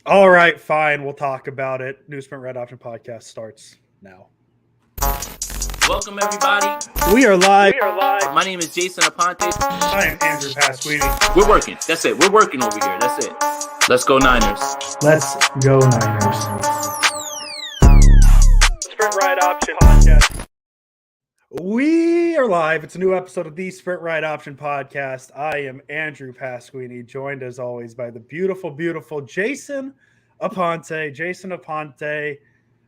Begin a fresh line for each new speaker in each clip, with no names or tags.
All right, fine. We'll talk about it. Newsprint Red Option Podcast starts now.
Welcome, everybody.
We are live.
My name is Jason Aponte.
I am Andrew Pasquini.
We're working. That's it. We're working over here. That's it. Let's go Niners.
Let's go Niners. Sprint Ride Option Podcast. We are live. It's a new episode of the Sprint Ride Option Podcast. I am Andrew Pasquini, joined as always by the beautiful, beautiful Jason Aponte. Jason Aponte,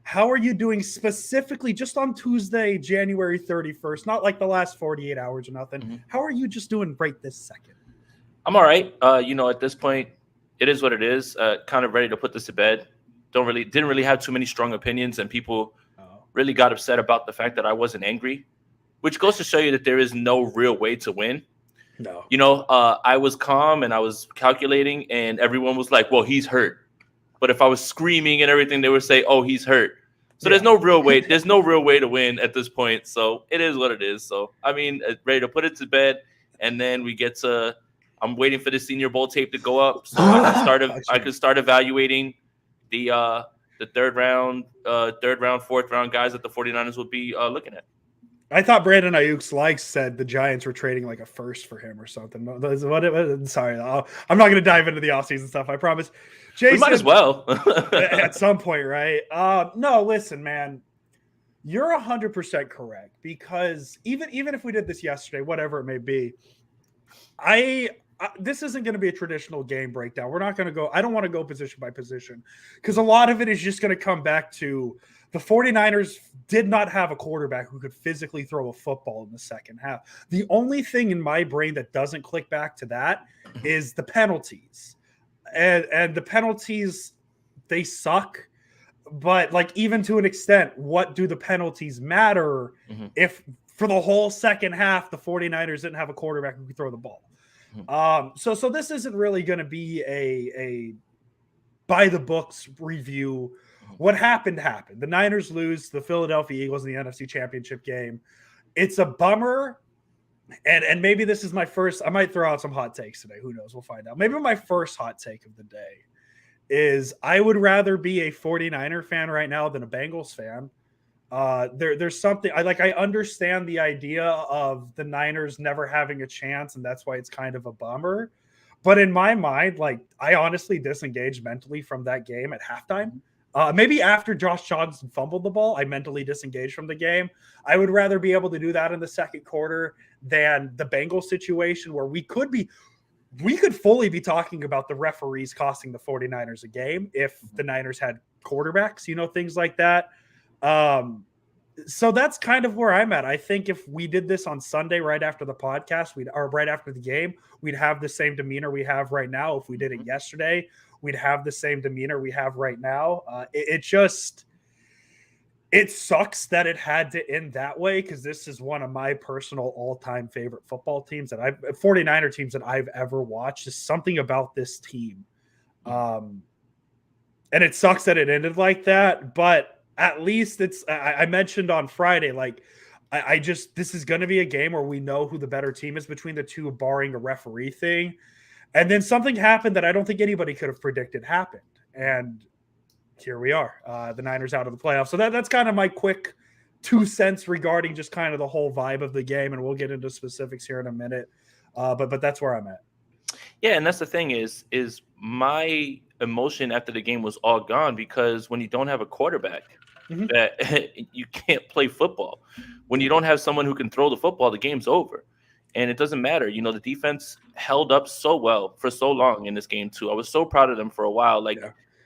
how are you doing specifically just on Tuesday, January 31st? Not like the last 48 hours or nothing.
Mm-hmm.
How are you just doing right this second?
I'm all right. At this point, it is what it is. Kind of ready to put this to bed. Didn't really have too many strong opinions, and people really got upset about the fact that I wasn't angry, which goes to show you that there is no real way to win.
No.
I was calm and I was calculating, and everyone was like, well, he's hurt. But if I was screaming and everything, they would say, oh, he's hurt. So there's no real way. There's no real way to win at this point. So it is what it is. So, ready to put it to bed. And then we get to – I'm waiting for the Senior Bowl tape to go up so I can start evaluating the third round, fourth round guys that the 49ers will be looking at.
I thought Brandon Ayuk's said the Giants were trading like a first for him or something. Sorry, I'm not going to dive into the offseason stuff, I promise. Jason,
we might as well.
at some point, right? No, listen, man. You're 100% correct, because even if we did this yesterday, whatever it may be, this isn't going to be a traditional game breakdown. We're not going to go – I don't want to go position by position, because a lot of it is just going to come back to – the 49ers did not have a quarterback who could physically throw a football in the second half. The only thing in my brain that doesn't click back to that is the penalties. And the penalties, they suck. But, even to an extent, what do the penalties matter if for the whole second half the 49ers didn't have a quarterback who could throw the ball? So this isn't really going to be a by-the-books review. What happened. The Niners lose the Philadelphia Eagles in the NFC Championship game. It's a bummer, and maybe this is my first – I might throw out some hot takes today. Who knows? We'll find out. Maybe my first hot take of the day is I would rather be a 49er fan right now than a Bengals fan. There's something – I understand the idea of the Niners never having a chance, and that's why it's kind of a bummer. But in my mind, I honestly disengaged mentally from that game at halftime. Maybe after Josh Johnson fumbled the ball, I mentally disengaged from the game. I would rather be able to do that in the second quarter than the Bengals situation, where we could fully be talking about the referees costing the 49ers a game if the Niners had quarterbacks, things like that. So that's kind of where I'm at. I think if we did this on Sunday right after the podcast, or right after the game, we'd have the same demeanor we have right now. If we did it yesterday, we'd have the same demeanor we have right now. It sucks that it had to end that way, because this is one of my personal all-time favorite football teams 49er teams that I've ever watched. Just something about this team. And it sucks that it ended like that, but at least I mentioned on Friday, this is going to be a game where we know who the better team is between the two, barring a referee thing. And then something happened that I don't think anybody could have predicted happened. And here we are, the Niners out of the playoffs. So that's kind of my quick 2 cents regarding just kind of the whole vibe of the game. And we'll get into specifics here in a minute. But that's where I'm at.
Yeah, and that's the thing is my emotion after the game was all gone, because when you don't have a quarterback, that you can't play football. When you don't have someone who can throw the football, the game's over. And it doesn't matter. The defense held up so well for so long in this game too. I was so proud of them for a while.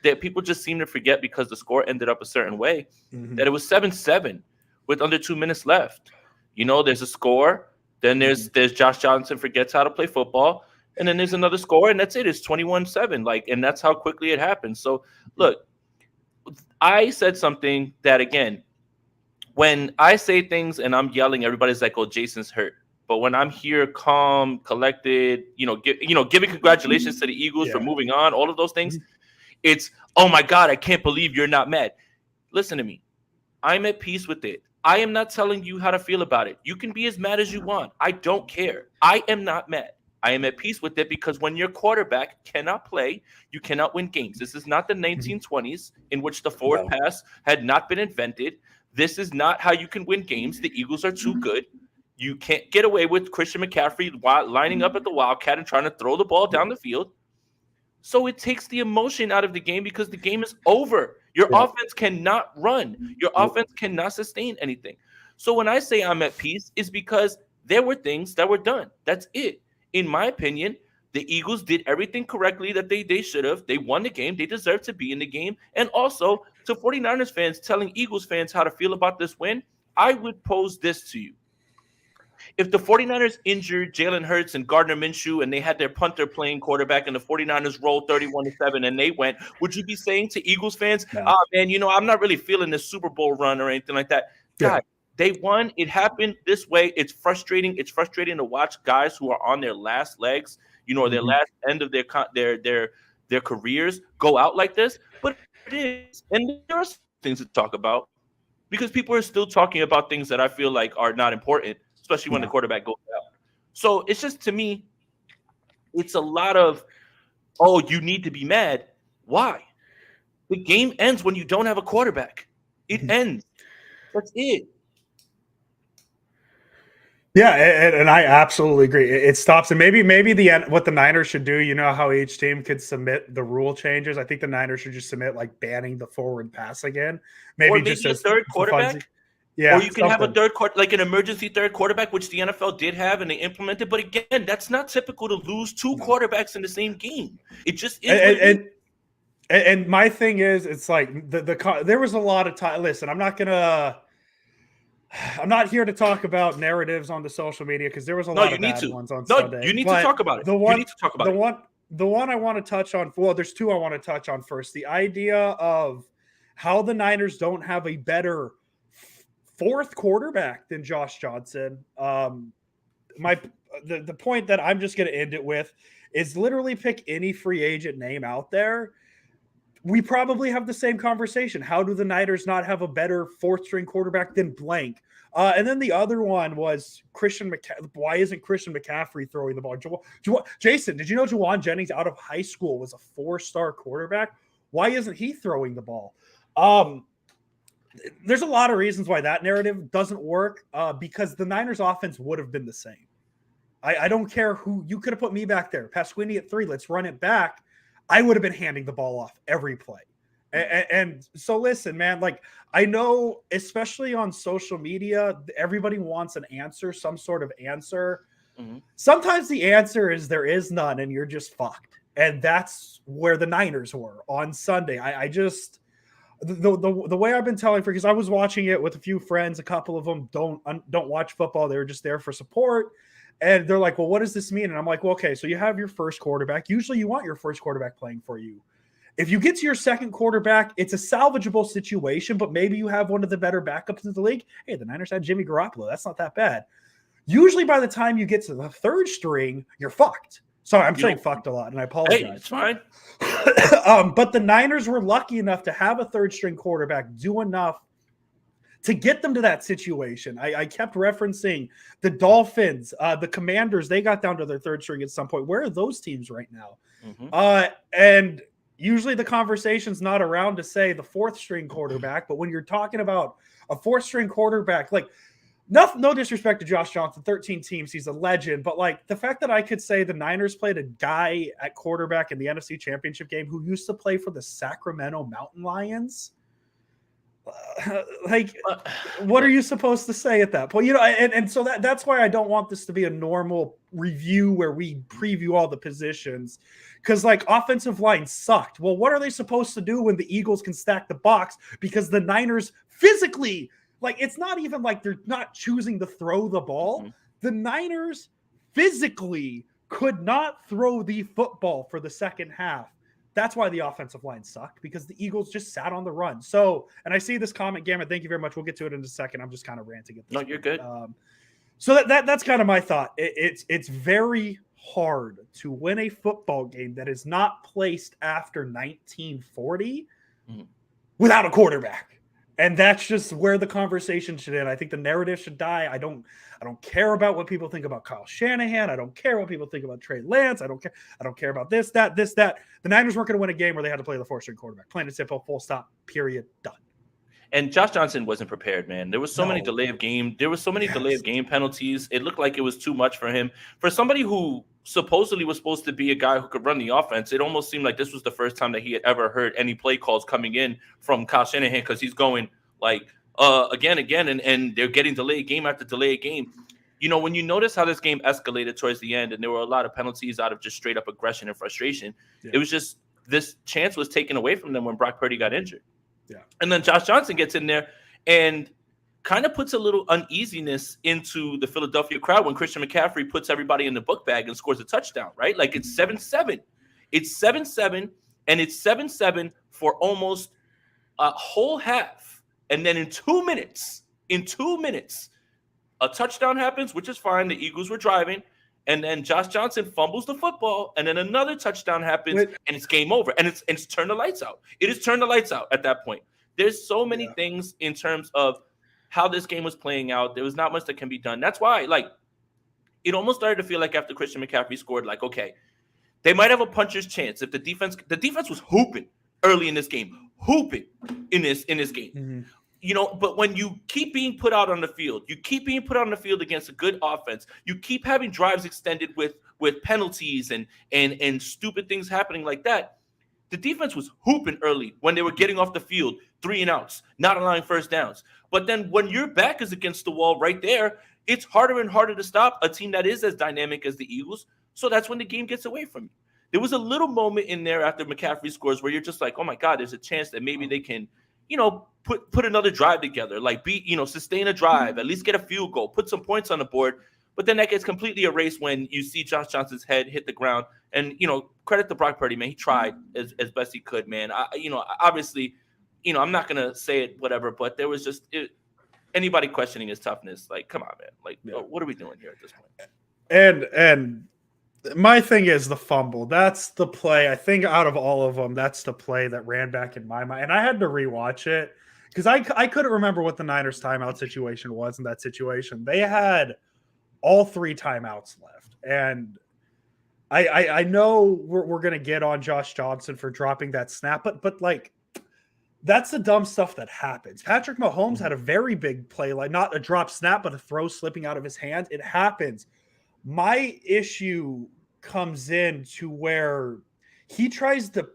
That people just seem to forget, because the score ended up a certain way, that it was 7-7 with under 2 minutes left. There's a score. Then there's Josh Johnson forgets how to play football. And then there's another score, and that's it. It's 21-7. And that's how quickly it happened. So, look, I said something that, again, when I say things and I'm yelling, everybody's like, oh, Jason's hurt. But when I'm here calm, collected, giving congratulations to the Eagles for moving on, all of those things, it's, oh, my God, I can't believe you're not mad. Listen to me. I'm at peace with it. I am not telling you how to feel about it. You can be as mad as you want. I don't care. I am not mad. I am at peace with it because when your quarterback cannot play, you cannot win games. This is not the 1920s in which the forward pass had not been invented. This is not how you can win games. The Eagles are too good. You can't get away with Christian McCaffrey lining up at the Wildcat and trying to throw the ball down the field. So it takes the emotion out of the game because the game is over. Your offense cannot run. Your offense cannot sustain anything. So when I say I'm at peace, it's because there were things that were done. That's it. In my opinion, the Eagles did everything correctly that they should have. They won the game. They deserve to be in the game. And also, to 49ers fans telling Eagles fans how to feel about this win, I would pose this to you. If the 49ers injured Jalen Hurts and Gardner Minshew and they had their punter playing quarterback and the 49ers rolled 31-7 and they went, would you be saying to Eagles fans, man, I'm not really feeling this Super Bowl run or anything like that? God, they won. It happened this way. It's frustrating. It's frustrating to watch guys who are on their last legs, their last end of their careers go out like this. But it is. And there are things to talk about because people are still talking about things that I feel like are not important, especially when the quarterback goes out. So it's just, to me, it's a lot of, you need to be mad. Why? The game ends when you don't have a quarterback. It ends. That's it.
Yeah, and I absolutely agree. It stops, and maybe what the Niners should do. How each team could submit the rule changes. I think the Niners should just submit like banning the forward pass again. Maybe just
a third quarterback.
Yeah,
or you can have a like an emergency third quarterback, which the NFL did have and they implemented. But again, that's not typical to lose two quarterbacks in the same game. It just is.
And my thing is, it's like there was a lot of time. Listen, I'm not here to talk about narratives on the social media because there was a lot of bad ones on Sunday.
You need to talk about it. The
one I want to touch on. Well, there's two I want to touch on first. The idea of how the Niners don't have a better fourth quarterback than Josh Johnson. The point that I'm just going to end it with is literally pick any free agent name out there. We probably have the same conversation. How do the Niners not have a better fourth string quarterback than blank? And then the other one was Christian McCaffrey. Why isn't Christian McCaffrey throwing the ball? Jason, did you know Juwan Jennings out of high school was a 4-star quarterback? Why isn't he throwing the ball? There's a lot of reasons why that narrative doesn't work because the Niners offense would have been the same. I don't care who you could have put me back there. Pasquini at 3. Let's run it back. I would have been handing the ball off every play. And so listen, man, like I know, especially on social media, everybody wants an answer, some sort of answer. Mm-hmm. Sometimes the answer is there is none and you're just fucked. And that's where the Niners were on Sunday. I just the way I've been telling, because I was watching it with a few friends, a couple of them don't watch football. They were just there for support. And they're like, well, what does this mean? And I'm like, well, okay, so you have your first quarterback. Usually you want your first quarterback playing for you. If you get to your second quarterback, it's a salvageable situation, but maybe you have one of the better backups in the league. Hey, the Niners had Jimmy Garoppolo. That's not that bad. Usually by the time you get to the third string, you're fucked. Sorry, I'm saying fucked a lot, and I apologize.
Hey, it's fine.
But the Niners were lucky enough to have a third string quarterback do enough to get them to that situation. I kept referencing the Dolphins, the Commanders. They got down to their third string at some point. Where are those teams right now? Mm-hmm. And usually the conversation's not around to say the fourth string quarterback, but when you're talking about a fourth string quarterback, like no disrespect to Josh Johnson, 13 teams, he's a legend, but like the fact that I could say the Niners played a guy at quarterback in the NFC Championship game who used to play for the Sacramento Mountain Lions. What are you supposed to say at that point? And so that's why I don't want this to be a normal review where we preview all the positions, because like offensive line sucked. Well, what are they supposed to do when the Eagles can stack the box? Because the Niners physically, like, it's not even like they're not choosing to throw the ball. Mm-hmm. The Niners physically could not throw the football for the second half. That's why the offensive line sucked, because the Eagles just sat on the run. So, and I see this comment, Gamma. Thank you very much. We'll get to it in a second. I'm just kind of ranting at this point.
You're good.
So that's kind of my thought. It's very hard to win a football game that is not placed after 1940 without a quarterback. And that's just where the conversation should end. I think the narrative should die. I don't care about what people think about Kyle Shanahan. I don't care what people think about Trey Lance. I don't care about this, that. The Niners weren't going to win a game where they had to play the four-string quarterback. Plain and simple, full stop, period, done.
And Josh Johnson wasn't prepared, man. There was so many delay of game. There was so many delay of game penalties. It looked like it was too much for him. For somebody who supposedly was supposed to be a guy who could run the offense, it almost seemed like this was the first time that he had ever heard any play calls coming in from Kyle Shanahan, because he's going like again, and they're getting delayed game after delayed game. You know, when you notice how this game escalated towards the end and there were a lot of penalties out of just straight up aggression and frustration, it was just this chance was taken away from them when Brock Purdy got injured. Yeah. And then Josh Johnson gets in there and kind of puts a little uneasiness into the Philadelphia crowd when Christian McCaffrey puts everybody in the book bag and scores a touchdown, right? Like it's 7-7. It's 7-7, and it's 7-7 for almost a whole half. And then in 2 minutes, a touchdown happens, which is fine. The Eagles were driving. And then Josh Johnson fumbles the football, and then another touchdown happens, and it's game over. And it's turned the lights out. It is turned the lights out at that point. There's so many things in terms of how this game was playing out. There was not much that can be done. That's why, like, it almost started to feel like after Christian McCaffrey scored, like, okay, they might have a puncher's chance if the defense was hooping early in this game, hooping in this game. Mm-hmm. You know, but when you keep being put out on the field, against a good offense, you keep having drives extended with penalties and stupid things happening like that. The defense was hooping early when they were getting off the field, 3 and outs, not allowing first downs. But then when your back is against the wall right there, it's harder and harder to stop a team that is as dynamic as the Eagles. So that's when the game gets away from you. There was a little moment in there after McCaffrey scores where you're just like, oh my God, there's a chance that maybe they can, you know, put another drive together, like sustain a drive, at least get a field goal, put some points on the board. But then that gets completely erased when you see Josh Johnson's head hit the ground. And, you know, credit to Brock Purdy, man. He tried as best he could, man. Obviously, you know, I'm not going to say it, whatever, but there was just anybody questioning his toughness. Like, come on, man. Like, what are we doing here at this point?
And my thing is the fumble. That's the play. I think out of all of them, that's the play that ran back in my mind. And I had to rewatch it because I couldn't remember what the Niners timeout situation was in that situation. They had all 3 timeouts left. And I know we're going to get on Josh Johnson for dropping that snap, but like, that's the dumb stuff that happens. Patrick Mahomes had a very big play, like not a drop snap, but a throw slipping out of his hands. It happens. My issue comes in to where he tries to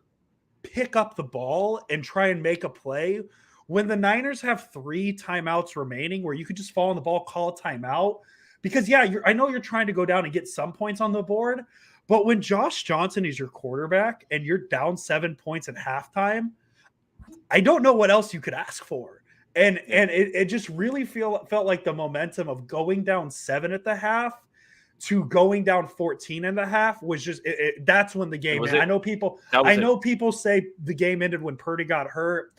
pick up the ball and try and make a play when the Niners have 3 timeouts remaining where you could just fall on the ball, call a timeout. Because, I know you're trying to go down and get some points on the board, but when Josh Johnson is your quarterback and you're down 7 points at halftime, I don't know what else you could ask for. And it just really felt like the momentum of going down 7 at the half to going down 14 and a half was just that's when the game ended. I know people say the game ended when Purdy got hurt.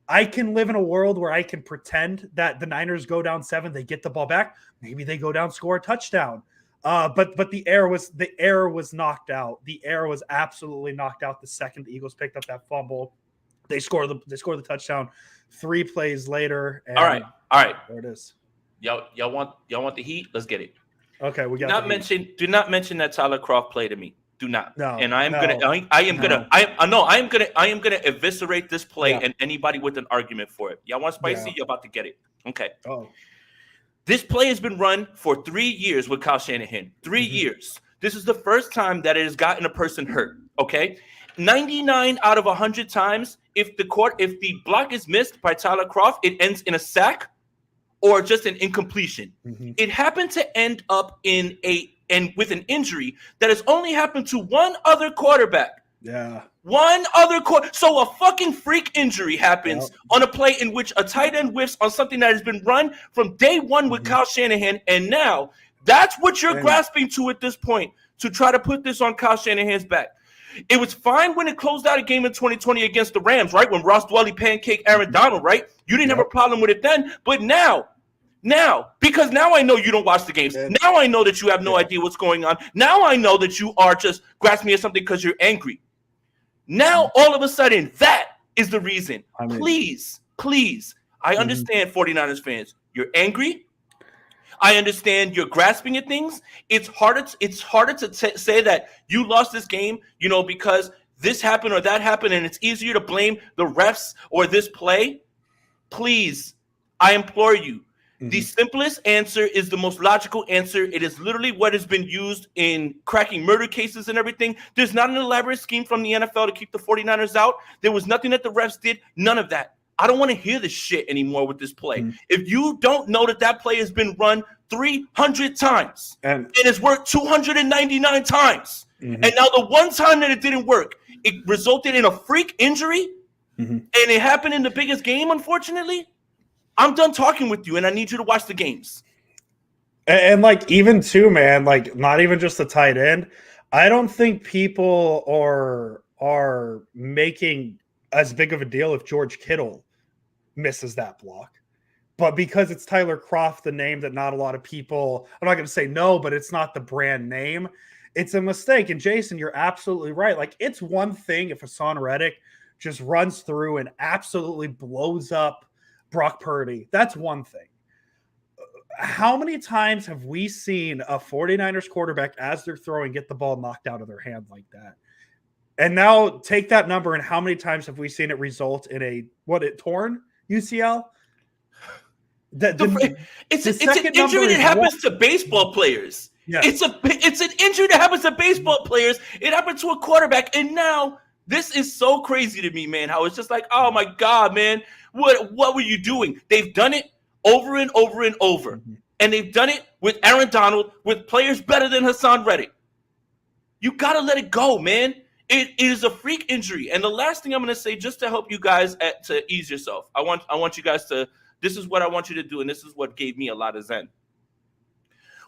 I can live in a world where I can pretend that the Niners go down 7, they get the ball back, maybe they go down, score a touchdown. But the air was knocked out. The air was absolutely knocked out the second the Eagles picked up that fumble. They score the touchdown 3 plays later. And
all right.
There it is.
Y'all want the heat? Let's get it.
Okay, we got.
Do not mention that Tyler Kroft play to me. Do not.
No.
And I am gonna eviscerate this play and anybody with an argument for it. Y'all want spicy? You're about to get it. Okay.
Oh.
This play has been run for 3 years with Kyle Shanahan. 3 years. This is the first time that it has gotten a person hurt. Okay. 99 out of 100 times, if the block is missed by Tyler Kroft, it ends in a sack or just an incompletion. Mm-hmm. It happened to end up with an injury that has only happened to one other quarterback.
Yeah.
So a fucking freak injury happens on a play in which a tight end whiffs on something that has been run from day one with Kyle Shanahan, and now that's what you're grasping to at this point to try to put this on Kyle Shanahan's back. It was fine when it closed out a game in 2020 against the Rams, right? When Ross Dwelly pancaked Aaron Donald, right? You didn't have a problem with it then, but now, because now I know you don't watch the games. Now I know that you have no idea what's going on. Now I know that you are just grasping at something because you're angry. Now, all of a sudden, that is the reason. Please, I understand 49ers fans. You're angry. I understand you're grasping at things. It's harder to say that you lost this game, because this happened or that happened, and it's easier to blame the refs or this play. Please, I implore you. The simplest answer is the most logical answer. It is literally what has been used in cracking murder cases and everything. There's not an elaborate scheme from the NFL to keep the 49ers out. There was nothing that the refs did. None of that. I don't want to hear this shit anymore with this play. If you don't know that play has been run 300 times and it's worked 299 times, and now the one time that it didn't work, it resulted in a freak injury, and it happened in the biggest game, unfortunately, I'm done talking with you, and I need you to watch the games.
And like, even too, man, like, not even just the tight end. I don't think people are making as big of a deal if George Kittle misses that block. But because it's Tyler Kroft, the name that not a lot of people, I'm not going to say no, but it's not the brand name. It's a mistake. And Jason, you're absolutely right. Like, it's one thing if Hassan Reddick just runs through and absolutely blows up Brock Purdy. That's one thing. How many times have we seen a 49ers quarterback, as they're throwing, get the ball knocked out of their hand like that? And now take that number, and how many times have we seen it result in a torn UCL?
It's an injury that happens to baseball players. Yes. It's an injury that happens to baseball players. It happened to a quarterback, and now this is so crazy to me, man. How it's just like, oh my God, man, what were you doing? They've done it over and over and over, and they've done it with Aaron Donald, with players better than Hassan Reddick. You gotta let it go, man. It is a freak injury. And the last thing I'm going to say, just to help you guys to ease yourself, I want you guys to, this is what I want you to do, and this is what gave me a lot of zen.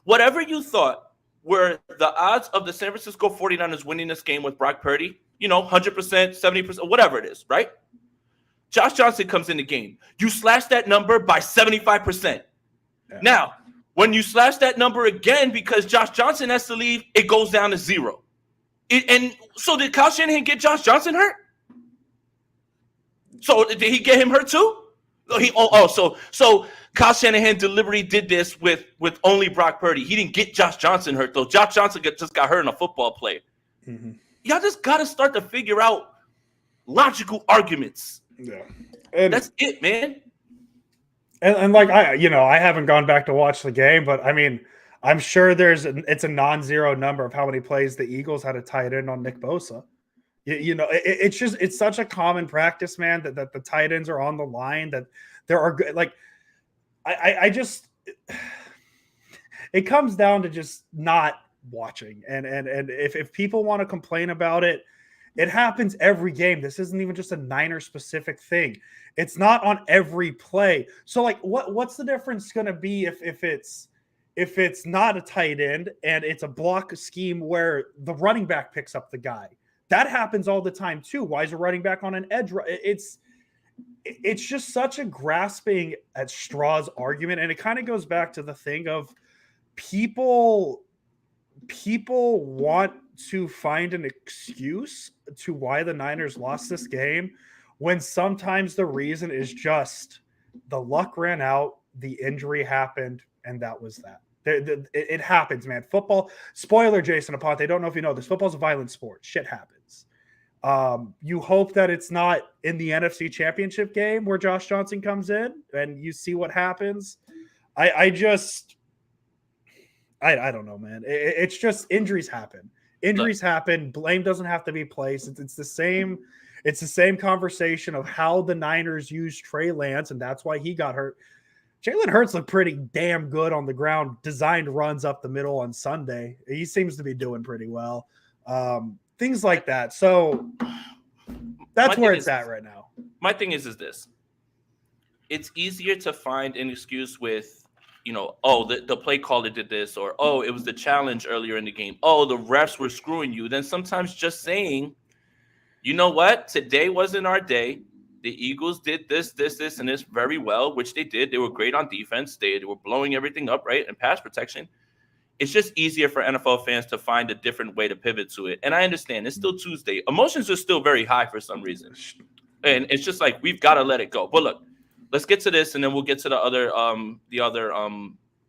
Whatever you thought were the odds of the San Francisco 49ers winning this game with Brock Purdy, 100%, 70%, whatever it is, right? Josh Johnson comes in the game. You slash that number by 75%. Yeah. Now, when you slash that number again because Josh Johnson has to leave, it goes down to 0. And so did Kyle Shanahan get Josh Johnson hurt? So did he get him hurt too? So Kyle Shanahan deliberately did this with only Brock Purdy. He didn't get Josh Johnson hurt though. Josh Johnson just got hurt in a football play. Y'all just got to start to figure out logical arguments. Yeah, and that's it, man.
And like I haven't gone back to watch the game, but I mean, I'm sure it's a non-zero number of how many plays the Eagles had a tight end on Nick Bosa. It's such a common practice, man, that the tight ends are on the line, that there are good. Like, I just, it comes down to just not watching. And if people want to complain about it, it happens every game. This isn't even just a Niner specific thing. It's not on every play. So like, what's the difference going to be if it's not a tight end and it's a block scheme where the running back picks up the guy? That happens all the time too. Why is a running back on an edge? It's just such a grasping at straws argument. And it kind of goes back to the thing of people want to find an excuse to why the Niners lost this game, when sometimes the reason is just the luck ran out, the injury happened, and that was that. It happens, man. Football, spoiler, Jason Aponte, I don't know if you know this, football's a violent sport. Shit happens. You hope that it's not in the NFC Championship game where Josh Johnson comes in and you see what happens. I don't know, man. It's just injuries happen. Injuries happen. Blame doesn't have to be placed. It's the same. It's the same conversation of how the Niners used Trey Lance, and that's why he got hurt. Jalen Hurts looked pretty damn good on the ground, designed runs up the middle on Sunday. He seems to be doing pretty well. Things like that. So that's where it's at right now.
My thing is this. It's easier to find an excuse with, the play caller did this, or, it was the challenge earlier in the game. The refs were screwing you. Then sometimes just saying, you know what? Today wasn't our day. The Eagles did this, and this very well, which they did. They were great on defense. They were blowing everything up, right, and pass protection. It's just easier for NFL fans to find a different way to pivot to it. And I understand. It's still Tuesday. Emotions are still very high for some reason. And it's just like, we've got to let it go. But look, let's get to this, and then we'll get to the other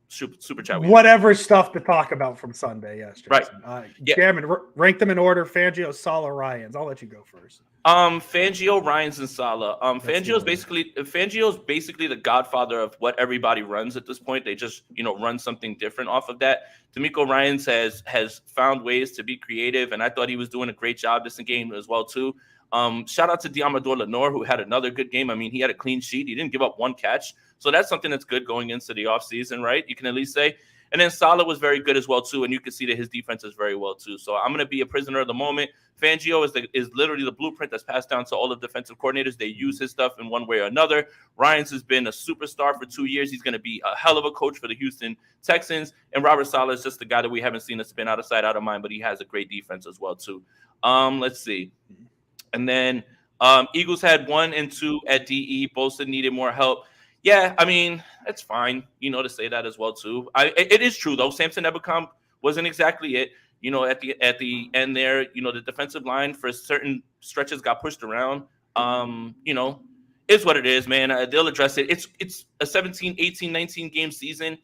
super chat.
Whatever stuff to talk about from Sunday, yes, Jason.
Right.
Gammon, rank them in order: Fangio, Salah, Ryans. I'll let you go first.
Fangio, Ryans, and Salah. Fangio's basically the godfather of what everybody runs at this point. They just, run something different off of that. D'Amico Ryans has found ways to be creative, and I thought he was doing a great job this game as well too. Shout out to Diamador Lenore, who had another good game. I mean, he had a clean sheet. He didn't give up one catch. So that's something that's good going into the offseason, right? You can at least say. And then Salah was very good as well too, and you can see that his defense is very well too. So I'm going to be a prisoner of the moment. Fangio is literally the blueprint that's passed down to all the defensive coordinators. They use his stuff in one way or another. Ryans has been a superstar for 2 years. He's going to be a hell of a coach for the Houston Texans. And Robert Saleh is just the guy that we haven't seen a spin out of sight, out of mind, but he has a great defense as well too. Let's see. And then Eagles had 1 and 2 at DE. Bosa needed more help. Yeah, I mean, that's fine, to say that as well too. It is true though. Samson Ebukam wasn't exactly it. At the end there, the defensive line for certain stretches got pushed around. It's what it is, man. They'll address it. It's a 17, 18, 19 game season.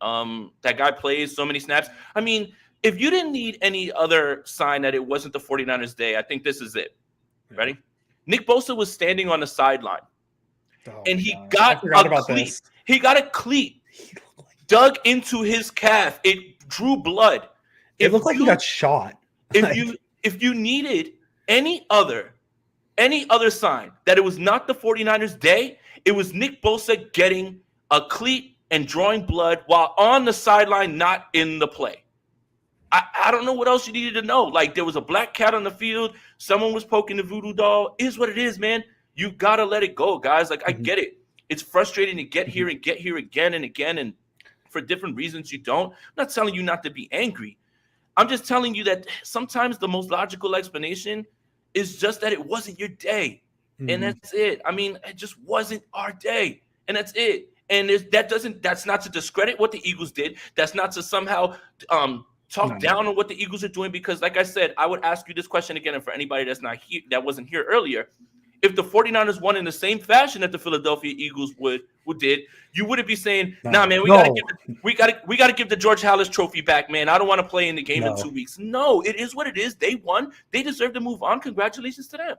That guy plays so many snaps. I mean, if you didn't need any other sign that it wasn't the 49ers day, I think this is it. Ready? Nick Bosa was standing on the sideline. And he got a cleat. He got a cleat dug into his calf. It drew blood.
It looked like he got shot.
If you needed any other sign that it was not the 49ers day, it was Nick Bosa getting a cleat and drawing blood while on the sideline, not in the play. I don't know what else you needed to know. Like, there was a black cat on the field. Someone was poking the voodoo doll. It is what it is, man. You got to let it go, guys. Like, I get it. It's frustrating to get here and get here again and again, and for different reasons you don't. I'm not telling you not to be angry. I'm just telling you that sometimes the most logical explanation is just that it wasn't your day, and that's it. I mean, it just wasn't our day, and that's it. And that's not to discredit what the Eagles did. That's not to somehow talk down on what the Eagles are doing, because, like I said, I would ask you this question again, and for anybody that's not here, that wasn't here earlier. If the 49ers won in the same fashion that the Philadelphia Eagles did, you wouldn't be saying, "Nah, man, we gotta give the George Halas Trophy back, man. I don't want to play in the game in 2 weeks." No, it is what it is. They won. They deserve to move on. Congratulations to them.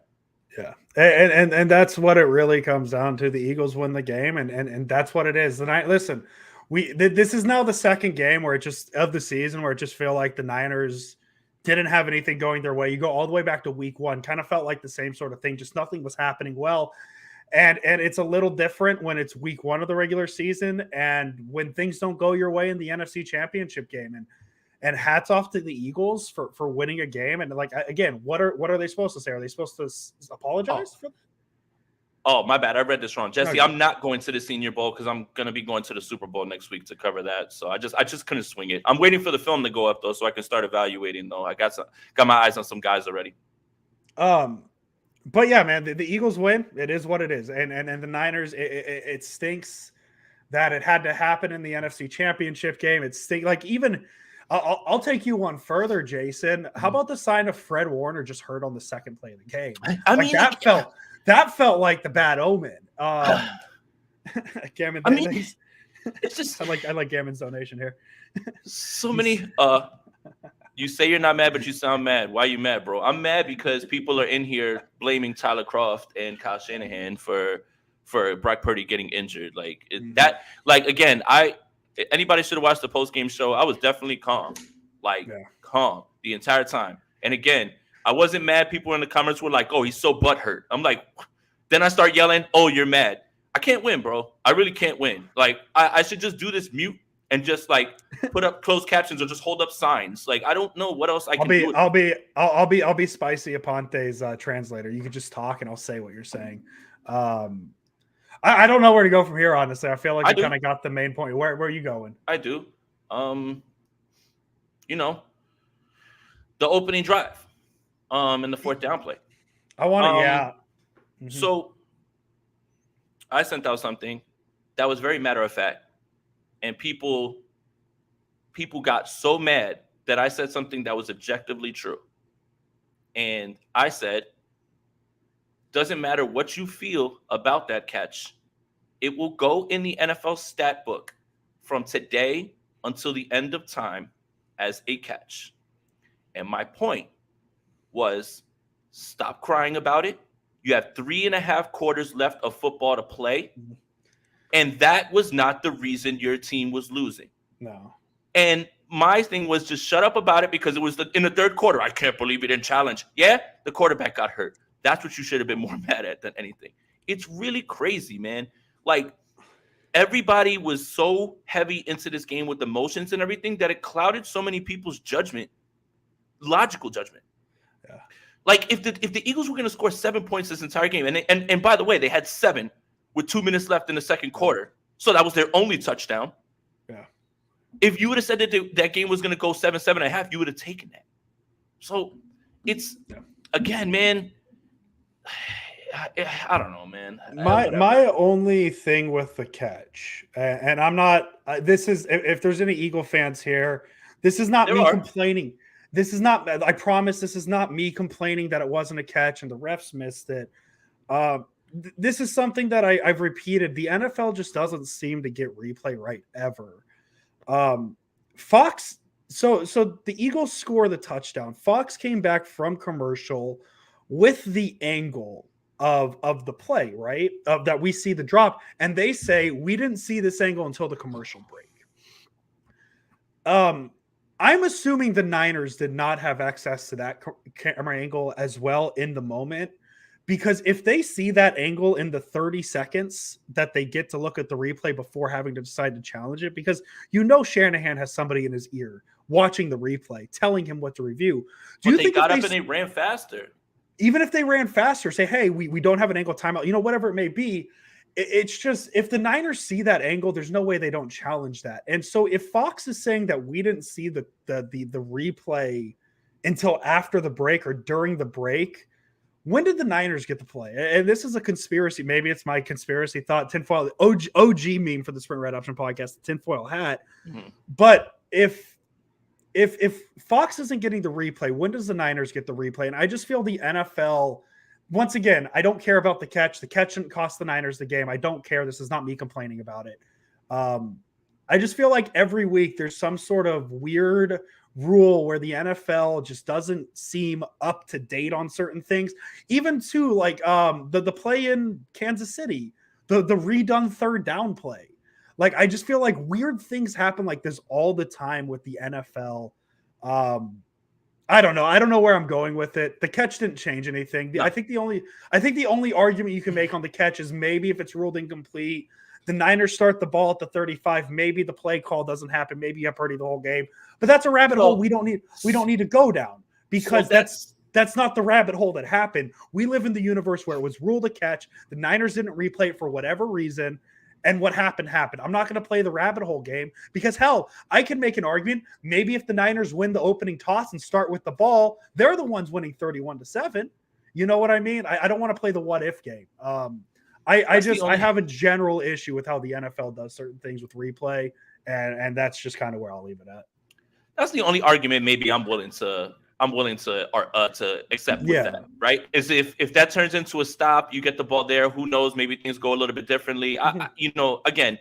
Yeah, and that's what it really comes down to. The Eagles win the game, and that's what it is. And listen, this is now the second game where of the season where it just feel like the Niners didn't have anything going their way. You go all the way back to week 1, kind of felt like the same sort of thing. Just nothing was happening well. And it's a little different when it's week 1 of the regular season and when things don't go your way in the NFC Championship game. And hats off to the Eagles for winning a game. And like, again, what are they supposed to say? Are they supposed to apologize for that?
Oh, my bad. I read this wrong. Jesse,
Okay.
I'm not going to the Senior Bowl because I'm going to be going to the Super Bowl next week to cover that. So I just couldn't swing it. I'm waiting for the film to go up, though, so I can start evaluating, though. I got my eyes on some guys already.
But yeah, man, the Eagles win. It is what it is. And the Niners, it stinks that it had to happen in the NFC Championship game. It stinks. Like, even I'll take you one further, Jason. How about the sign of Fred Warner just hurt on the second play of the game?
I mean,
that felt like the bad omen. Gammon,
it's just
I like Gammon's donation here.
So many. You say you're not mad, but you sound mad. Why are you mad, bro? I'm mad because people are in here blaming Tyler Kroft and Kyle Shanahan for Brock Purdy getting injured. Again, anybody should have watched the post-game show. I was definitely calm, calm the entire time. And again, I wasn't mad. People in the comments were like, "Oh, he's so butthurt." I'm like, then I start yelling, "Oh, you're mad." I can't win, bro. I really can't win. Like, I should just do this mute and just put up closed captions or just hold up signs. Like, I don't know what else I can do.
I'll be Spicy Aponte's translator. You can just talk and I'll say what you're saying. I don't know where to go from here, honestly. I feel like I kind of got the main point. Where are you going?
I do. The opening drive, and the fourth down play.
I want to, yeah. Mm-hmm.
So I sent out something that was very matter of fact, and people got so mad that I said something that was objectively true. And I said, doesn't matter what you feel about that catch, It will go in the NFL stat book from today until the end of time as a catch. And my point was, stop crying about it. You have 3.5 quarters left of football to play. And that was not the reason your team was losing.
No.
And my thing was just shut up about it because it was in the third quarter. I can't believe it didn't challenge. Yeah, the quarterback got hurt. That's what you should have been more mad at than anything. It's really crazy, man. Like, everybody was so heavy into this game with emotions and everything that it clouded so many people's judgment, logical judgment.
Yeah.
Like, if the Eagles were going to score 7 points this entire game, and by the way, they had 7 with 2 minutes left in the second quarter, so that was their only touchdown.
Yeah.
If you would have said that that game was going to go 7.5, you would have taken that. So it's again, man. I don't know, man.
My only thing with the catch, and I'm not. This is if there's any Eagle fans here, this is not me complaining. This is not. I promise, this is not me complaining that it wasn't a catch and the refs missed it. This is something that I've repeated. The NFL just doesn't seem to get replay right ever. Fox. So the Eagles score the touchdown. Fox came back from commercial with the angle of the play, right? Of that we see the drop, and they say we didn't see this angle until the commercial break. I'm assuming the Niners did not have access to that camera angle as well in the moment, because if they see that angle in the 30 seconds that they get to look at the replay before having to decide to challenge it, because Shanahan has somebody in his ear watching the replay, telling him what to review.
Do you think they got up and they ran faster?
Even if they ran faster, say, hey, we don't have an angle timeout, whatever it may be. It's just, if the Niners see that angle, there's no way they don't challenge that. And so if Fox is saying that we didn't see the replay until after the break or during the break, when did the Niners get to play? And this is a conspiracy. Maybe it's my conspiracy thought, tinfoil, OG meme for the Sprint Red Option podcast, the tinfoil hat. Mm-hmm. But if Fox isn't getting the replay, when does the Niners get the replay? And I just feel the NFL, once again, I don't care about the catch. The catch didn't cost the Niners the game. I don't care. This is not me complaining about it. I just feel like every week there's some sort of weird rule where the NFL just doesn't seem up to date on certain things. Even to like the play in Kansas City, the redone third down play. Like, I just feel like weird things happen like this all the time with the NFL. I don't know. I don't know where I'm going with it. The catch didn't change anything. I think the only argument you can make on the catch is maybe if it's ruled incomplete, the Niners start the ball at the 35. Maybe the play call doesn't happen. Maybe you have Purdy the whole game. But that's a rabbit hole we don't need to go down, because that's not the rabbit hole that happened. We live in the universe where it was ruled a catch. The Niners didn't replay it for whatever reason. And what happened. I'm not going to play the rabbit hole game, because hell, I can make an argument. Maybe if the Niners win the opening toss and start with the ball, they're the ones winning 31-7. You know what I mean? I don't want to play the what if game. I have a general issue with how the NFL does certain things with replay, and that's just kind of where I'll leave it at.
That's the only argument maybe I'm willing to accept with that, right? Is if that turns into a stop, you get the ball there, who knows, maybe things go a little bit differently. Again,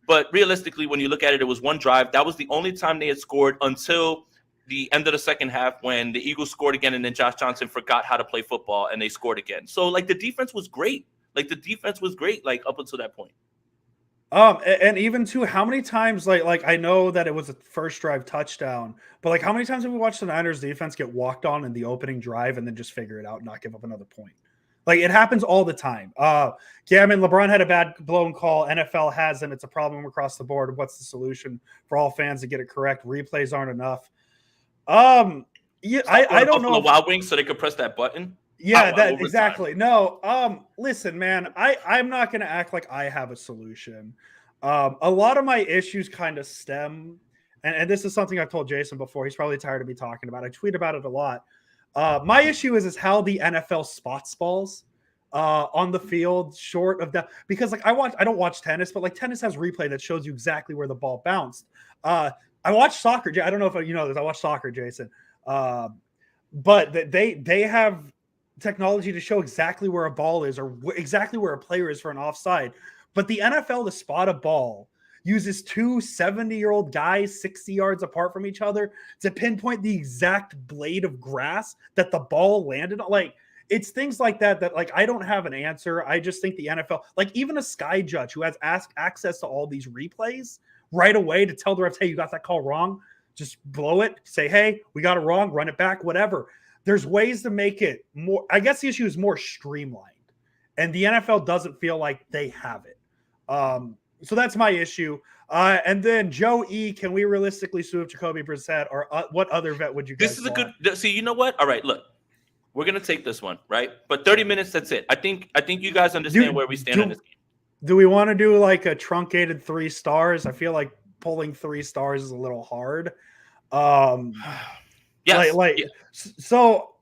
but realistically, when you look at it, it was one drive. That was the only time they had scored until the end of the second half, when the Eagles scored again, and then Josh Johnson forgot how to play football and they scored again. So like the defense was great. Like up until that point.
And even too, how many times like I know that it was a first drive touchdown, but like how many times have we watched the Niners defense get walked on in the opening drive and then just figure it out and not give up another point? Like, it happens all the time. LeBron had a bad blown call. NFL has them. It's a problem across the board. What's the solution for all fans to get it correct? Replays aren't enough. I don't know.
The Wild Wings, so they could press that button.
Yeah, that exactly. No, listen, man, I'm not going to act like I have a solution. A lot of my issues kind of stem, and this is something I've told Jason before. He's probably tired of me talking about it. I tweet about it a lot. My issue is how the NFL spots balls on the field short of that, because like I don't watch tennis, but like tennis has replay that shows you exactly where the ball bounced. I watch soccer. I don't know if you know this. I watch soccer, Jason. But they have technology to show exactly where a ball is or exactly where a player is for an offside. But the NFL, to spot a ball, uses two 70-year-old guys 60 yards apart from each other to pinpoint the exact blade of grass that the ball landed on. Like, it's things like that like I don't have an answer. I just think the NFL, like even a sky judge who has access to all these replays right away to tell the refs, hey, you got that call wrong, just blow it, say, hey, we got it wrong, run it back, whatever. There's ways to make it more. I guess the issue is more streamlined, and the NFL doesn't feel like they have it. So that's my issue. And then Joe E, can we realistically sue Jacoby Brissett, or what other vet would you guys
This is want? A good. See, you know what? All right, look, we're gonna take this one, right? But 30 minutes, that's it. I think you guys understand where we stand in this game.
Do we want to do like a truncated 3 stars? I feel like pulling 3 stars is a little hard.
Yes.
So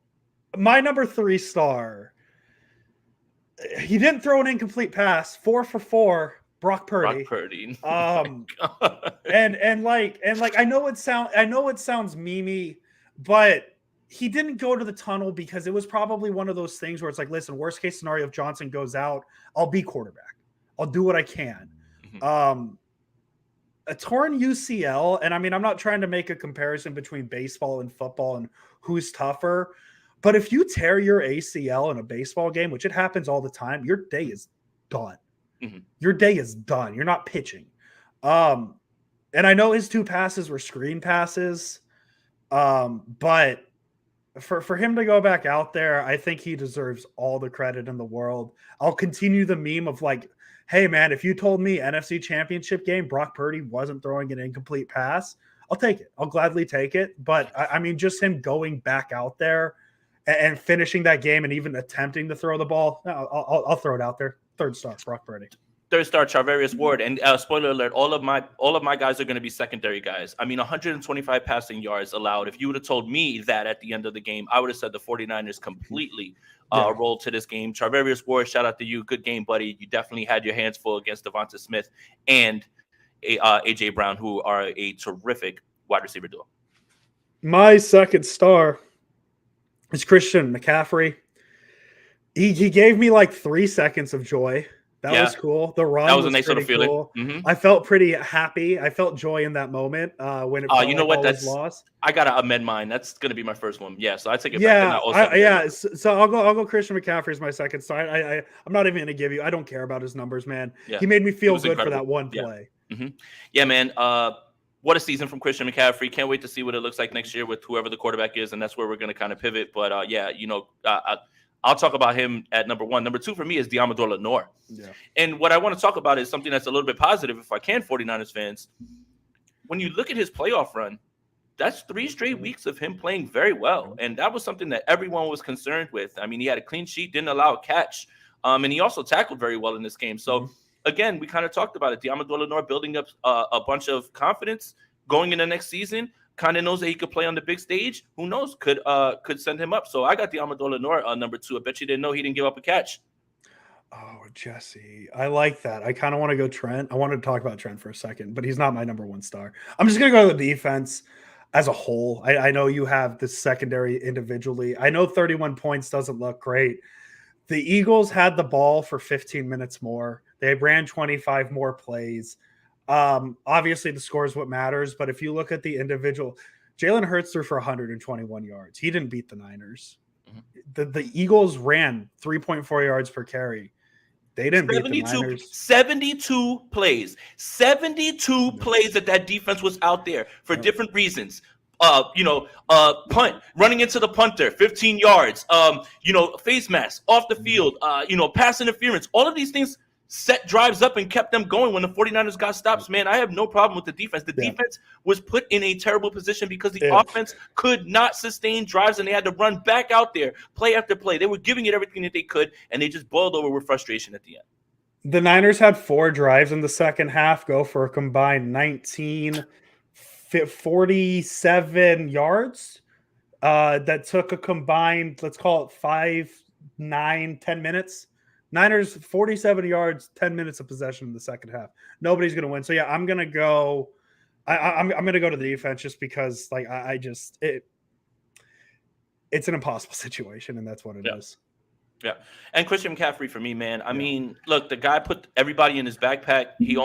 my number 3 star, he didn't throw an incomplete pass. 4 for 4. Brock Purdy. And I know it sounds memey, but he didn't go to the tunnel because it was probably one of those things where it's like, listen, worst case scenario, if Johnson goes out, I'll be quarterback. I'll do what I can. Mm-hmm. A torn UCL, and I mean, I'm not trying to make a comparison between baseball and football and who's tougher, but if you tear your ACL in a baseball game, which it happens all the time, your day is done. Mm-hmm. Your day is done. You're not pitching. And I know his 2 passes were screen passes, but for him to go back out there, I think he deserves all the credit in the world. I'll continue the meme of like, hey, man, if you told me NFC Championship game, Brock Purdy wasn't throwing an incomplete pass, I'll take it. I'll gladly take it. But, I mean, just him going back out there and finishing that game and even attempting to throw the ball, I'll throw it out there. 3rd star, Brock Purdy.
3rd star, Charvarius Ward. And spoiler alert, all of my guys are going to be secondary guys. I mean, 125 passing yards allowed. If you would have told me that at the end of the game, I would have said the 49ers completely rolled to this game. Charvarius Ward, shout out to you. Good game, buddy. You definitely had your hands full against Devonta Smith and A.J. Brown, who are a terrific wide receiver duo.
My 2nd star is Christian McCaffrey. He gave me like 3 seconds of joy. That was cool. The run was a nice little feeling. Cool. Mm-hmm. I felt pretty happy. I felt joy in that moment when it felt was lost.
I gotta amend mine. That's gonna be my first one. Yeah, so I take it back.
So I'll go Christian McCaffrey as my 2nd star. I'm not even gonna give you. I don't care about his numbers, man. Yeah. He made me feel good for that one play.
Mm-hmm. Yeah, man. What a season from Christian McCaffrey. Can't wait to see what it looks like next year with whoever the quarterback is, and that's where we're gonna kind of pivot. But I'll talk about him at number 1. Number 2 for me is Diamador Lenore. Yeah. And what I want to talk about is something that's a little bit positive, if I can, 49ers fans. When you look at his playoff run, that's 3 straight weeks of him playing very well. And that was something that everyone was concerned with. I mean, he had a clean sheet, didn't allow a catch. And he also tackled very well in this game. So, again, we kind of talked about it. Diamador Lenore building up a bunch of confidence going into next season. Kind of knows that he could play on the big stage. Who knows? Could send him up. So I got Diamador Lenore number 2. I bet you didn't know he didn't give up a catch.
Oh, Jesse. I like that. I kind of want to go Trent. I wanted to talk about Trent for a second, but he's not my number 1 star. I'm just going to go to the defense as a whole. I know you have the secondary individually. I know 31 points doesn't look great. The Eagles had the ball for 15 minutes more. They ran 25 more plays. Obviously the score is what matters, but if you look at the individual, Jalen Hurts threw for 121 yards. He didn't beat the Niners. Mm-hmm. The Eagles ran 3.4 yards per carry. They didn't beat the Niners.
72 plays. 72 plays that defense was out there for different reasons. Punt, running into the punter, 15 yards, face mask, off the field, pass interference, all of these things set drives up and kept them going when the 49ers got stops. Man, I have no problem with the defense. The defense was put in a terrible position because the offense could not sustain drives, and they had to run back out there play after play. They were giving it everything that they could, and they just boiled over with frustration at the end.
The Niners had 4 drives in the second half, go for a combined 47 yards. That took a combined, let's call it 5, 9, 10 minutes. Niners 47 yards, 10 minutes of possession in the second half. Nobody's going to win. So yeah, I'm going to go. I'm going to go to the defense just because, like, it's an impossible situation, and that's what it is.
Yeah. And Christian McCaffrey for me, man. I mean, look, the guy put everybody in his backpack. He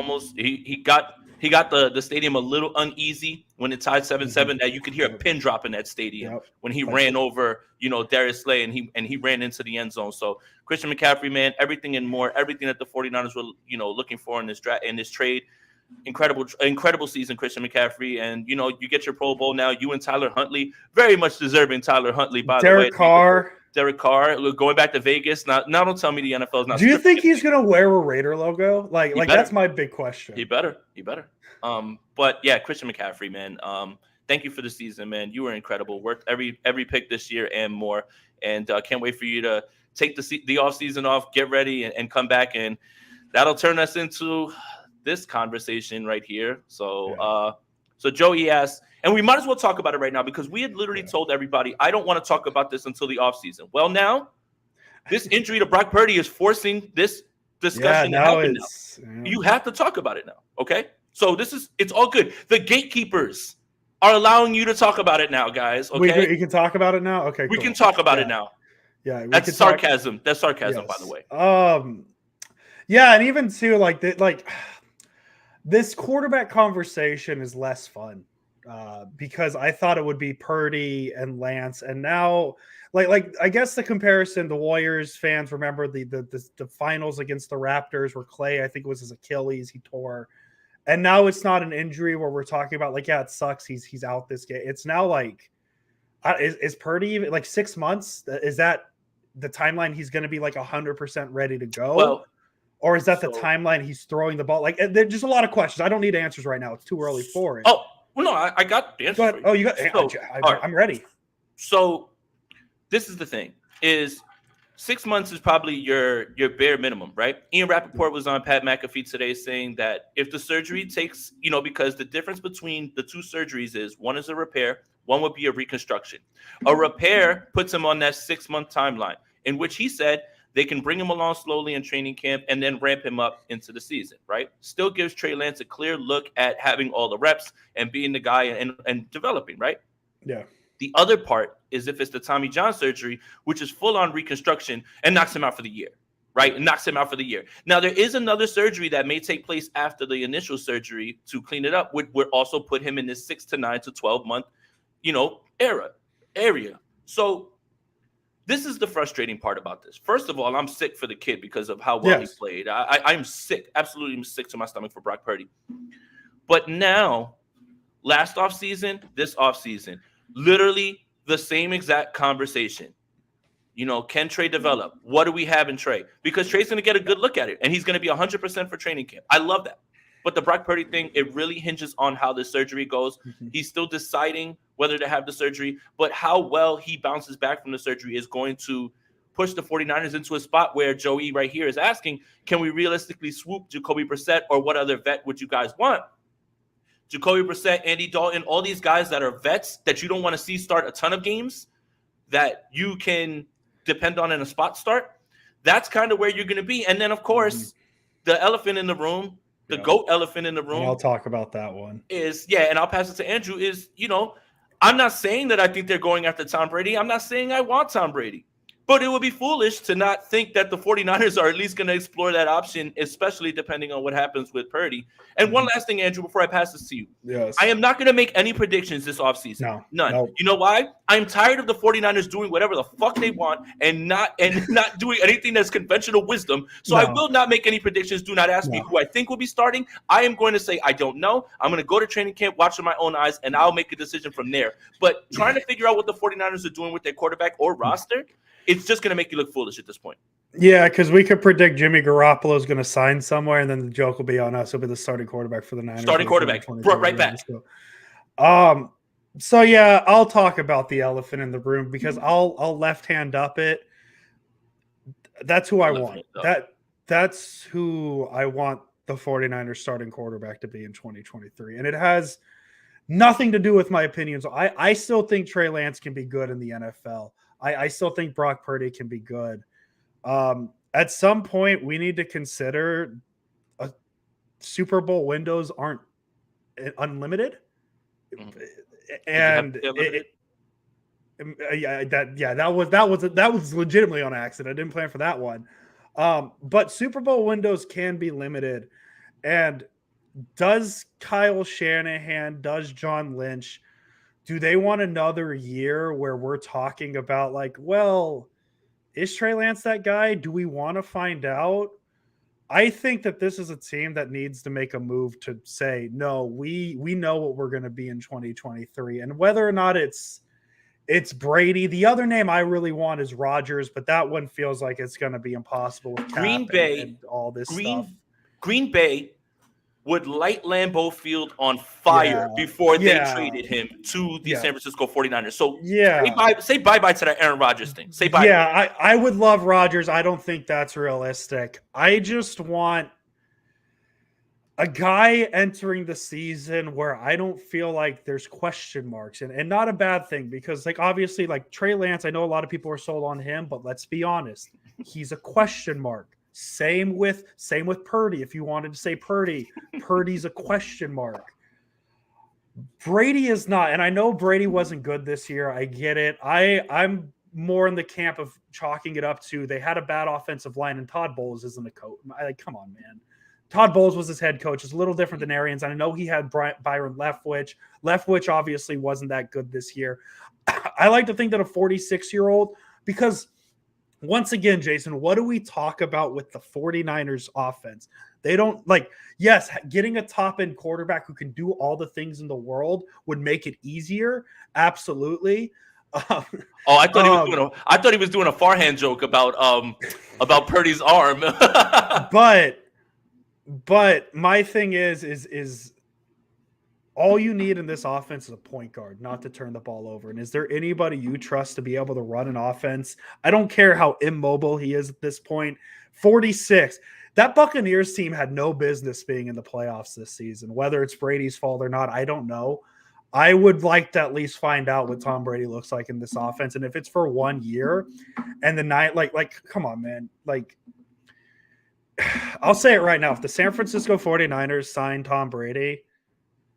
got the stadium a little uneasy when it tied 7-7 that you could hear a pin drop in that stadium when he ran over, Darius Slay and he ran into the end zone. So Christian McCaffrey, man, everything and more, everything that the 49ers were, looking for in this trade. Incredible season, Christian McCaffrey. And, you get your Pro Bowl now. You and Tyler Huntley, very much deserving Tyler Huntley, by the way. Derek Carr, going back to Vegas. Now don't tell me the NFL is not.
Do you think he's going to wear a Raider logo? Like that's my big question.
He better. But yeah, Christian McCaffrey, man. Thank you for the season, man. You were incredible. Worked every pick this year and more. And can't wait for you to take the off season off, get ready, and come back, and that'll turn us into this conversation right here. So Joey asked, and we might as well talk about it right now because we had literally told everybody, I don't want to talk about this until the offseason. Well, now this injury to Brock Purdy is forcing this discussion to happen now. You have to talk about it now, okay? So it's all good. The gatekeepers are allowing you to talk about it now, guys, okay?
We can talk about it now? Okay,
we can talk about it now.
Yeah.
That's sarcasm. That's sarcasm, by the way.
Yeah, and even too, this quarterback conversation is less fun because I thought it would be Purdy and Lance, and now, I guess the comparison, the Warriors fans remember the finals against the Raptors where Clay, I think it was his Achilles, he tore, and now it's not an injury where we're talking about it sucks, he's out this game. It's now is Purdy even 6 months? Is that the timeline he's going to be 100% ready to go?
Well.
Or is that the timeline he's throwing the ball? There's just a lot of questions. I don't need answers right now. It's too early for it.
Oh, well, no, I got the answer.
Go ahead. Oh, you got I'm ready.
So this is the thing, is 6 months is probably your bare minimum, right? Ian Rappaport was on Pat McAfee today saying that if the surgery takes, because the difference between the two surgeries is one is a repair, one would be a reconstruction. A repair puts him on that 6 month timeline, in which he said they can bring him along slowly in training camp and then ramp him up into the season, right? Still gives Trey Lance a clear look at having all the reps and being the guy and developing, right?
Yeah.
The other part is if it's the Tommy John surgery, which is full-on reconstruction and knocks him out for the year, right? It knocks him out for the year. Now, there is another surgery that may take place after the initial surgery to clean it up, which would also put him in this 6 to 9 to 12 month, area. So this is the frustrating part about this. First of all, I'm sick for the kid because of how well he played. I'm sick, absolutely sick to my stomach for Brock Purdy. But now, last offseason, this offseason, literally the same exact conversation. Can Trey develop? What do we have in Trey? Because Trey's going to get a good look at it, and he's going to be 100% for training camp. I love that. But the Brock Purdy thing, it really hinges on how the surgery goes. Mm-hmm. He's still deciding whether to have the surgery, but how well he bounces back from the surgery is going to push the 49ers into a spot where Joey right here is asking, can we realistically swoop Jacoby Brissett, or what other vet would you guys want? Jacoby Brissett, Andy Dalton, all these guys that are vets that you don't want to see start a ton of games that you can depend on in a spot start. That's kind of where you're going to be. And then, of course, the elephant in the room, the GOAT elephant in the room.
And I'll talk about that one.
And I'll pass it to Andrew, is, I'm not saying that I think they're going after Tom Brady. I'm not saying I want Tom Brady. But it would be foolish to not think that the 49ers are at least going to explore that option, especially depending on what happens with Purdy. And one last thing, Andrew, before I pass this to you.
Yes.
I am not going to make any predictions this offseason.
No.
None.
No.
You know why? I'm tired of the 49ers doing whatever the fuck they want and not doing anything that's conventional wisdom. So I will not make any predictions. Do not ask me who I think will be starting. I am going to say I don't know. I'm going to go to training camp, watch with my own eyes, and I'll make a decision from there. But trying to figure out what the 49ers are doing with their quarterback or roster, it's just going to make you look foolish at this point.
Yeah, because we could predict Jimmy Garoppolo is going to sign somewhere, and then the joke will be on us. He'll be the starting quarterback for the Niners.
Starting quarterback, brought right back.
So yeah, I'll talk about the elephant in the room because I'll left hand up it. That's who I want. That's who I want the 49ers starting quarterback to be in 2023. And it has nothing to do with my opinions. I still think Trey Lance can be good in the NFL. I still think Brock Purdy can be good. At some point, we need to consider Super Bowl windows aren't unlimited. And That was legitimately on accident. I didn't plan for that one. But Super Bowl windows can be limited. And does Kyle Shanahan, does John Lynch, do they want another year where we're talking about like, well, is Trey Lance that guy? Do we want to find out? I think that this is a team that needs to make a move to say, no, we know what we're going to be in 2023. And whether or not it's Brady. The other name I really want is Rodgers, but that one feels like it's going to be impossible with
Green Bay
and all this stuff.
Green Bay would light Lambeau Field on fire before they traded him to the San Francisco 49ers. So say bye-bye to that Aaron Rodgers thing. Say bye.
Yeah, I would love Rodgers. I don't think that's realistic. I just want a guy entering the season where I don't feel like there's question marks, and not a bad thing, because like obviously like Trey Lance, I know a lot of people are sold on him, but let's be honest, he's a question mark. Same with Purdy. If you wanted to say Purdy's a question mark. Brady is not, and I know Brady wasn't good this year. I get it. I'm more in the camp of chalking it up to they had a bad offensive line, and Todd Bowles isn't a coach. Come on, man. Todd Bowles was his head coach. It's a little different than Arians. And I know he had Byron Leftwich. Leftwich obviously wasn't that good this year. I like to think that a 46-year-old, because once again, Jason, what do we talk about with the 49ers offense? They don't yes, getting a top-end quarterback who can do all the things in the world would make it easier. Absolutely.
I thought he was doing a Farhan joke about Purdy's arm.
But my thing is all you need in this offense is a point guard, not to turn the ball over. And is there anybody you trust to be able to run an offense? I don't care how immobile he is at this point. 46. That Buccaneers team had no business being in the playoffs this season. Whether it's Brady's fault or not, I don't know. I would like to at least find out what Tom Brady looks like in this offense. And if it's for 1 year and the night, come on, man. I'll say it right now. If the San Francisco 49ers sign Tom Brady,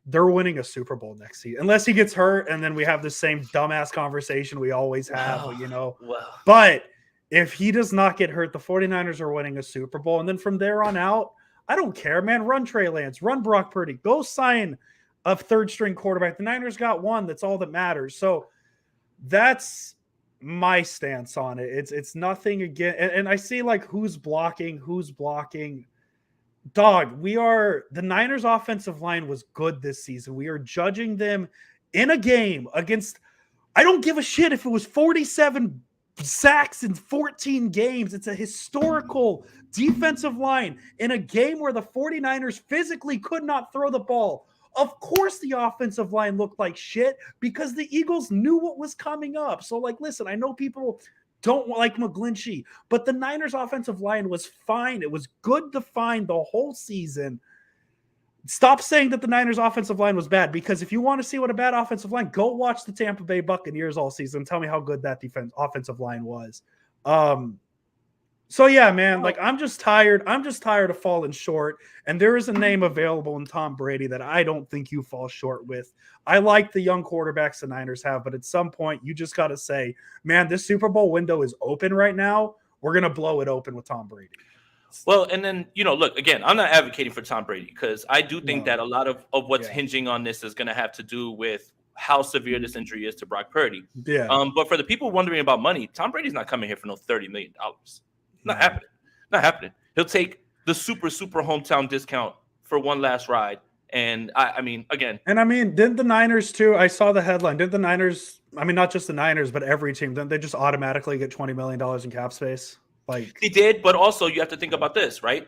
they're winning a Super Bowl next season. Unless he gets hurt, and then we have the same dumbass conversation we always have,
Wow.
But if he does not get hurt, the 49ers are winning a Super Bowl. And then from there on out, I don't care, man. Run Trey Lance. Run Brock Purdy. Go sign a third-string quarterback. The Niners got one. That's all that matters. So that's my stance on it. It's nothing again. And I see who's blocking. Dog, the Niners offensive line was good this season. We are judging them in a game against, I don't give a shit if it was 47 sacks in 14 games. It's a historical defensive line in a game where the 49ers physically could not throw the ball. Of course the offensive line looked like shit because the Eagles knew what was coming up. So listen, I know people don't like McGlinchey, but the Niners offensive line was fine. It was good to find the whole season. Stop saying that the Niners offensive line was bad, because if you want to see what a bad offensive line, go watch the Tampa Bay Buccaneers all season and tell me how good that offensive line was. So yeah, man, I'm just tired. I'm just tired of falling short. And there is a name available in Tom Brady that I don't think you fall short with. I like the young quarterbacks the Niners have, but at some point you just got to say, man, this Super Bowl window is open right now. We're going to blow it open with Tom Brady.
Well, and then, look, again, I'm not advocating for Tom Brady, because I do think that a lot of what's hinging on this is going to have to do with how severe this injury is to Brock Purdy.
Yeah.
But for the people wondering about money, Tom Brady's not coming here for no $30 million. Not happening. Not happening. He'll take the super hometown discount for one last ride. And I mean, again.
And I mean, didn't the Niners too? I saw the headline. Didn't the Niners, I mean, not just the Niners, but every team, didn't they just automatically get $20 million in cap space?
He did, but also you have to think about this, right?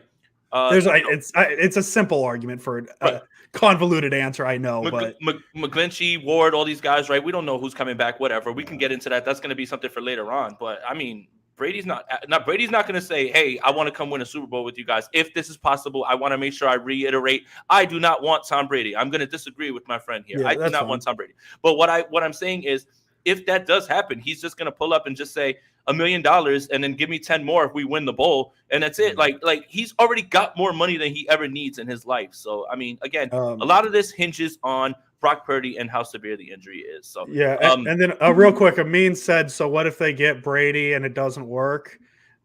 It's a simple argument for a convoluted answer, I know. But
McGlinchey, Ward, all these guys, right? We don't know who's coming back, whatever. We can get into that. That's going to be something for later on. But I mean, Brady's not going to say, hey, I want to come win a Super Bowl with you guys. If this is possible, I want to make sure I reiterate, I do not want Tom Brady. I'm going to disagree with my friend here. I do not want Tom Brady. But what I'm saying is, if that does happen, he's just going to pull up and just say $1 million and then give me 10 more if we win the bowl. And that's it. Like he's already got more money than he ever needs in his life. So, I mean, again, a lot of this hinges on Brock Purdy and how severe the injury is. So
yeah, and then real quick, Amin said, "So what if they get Brady and it doesn't work?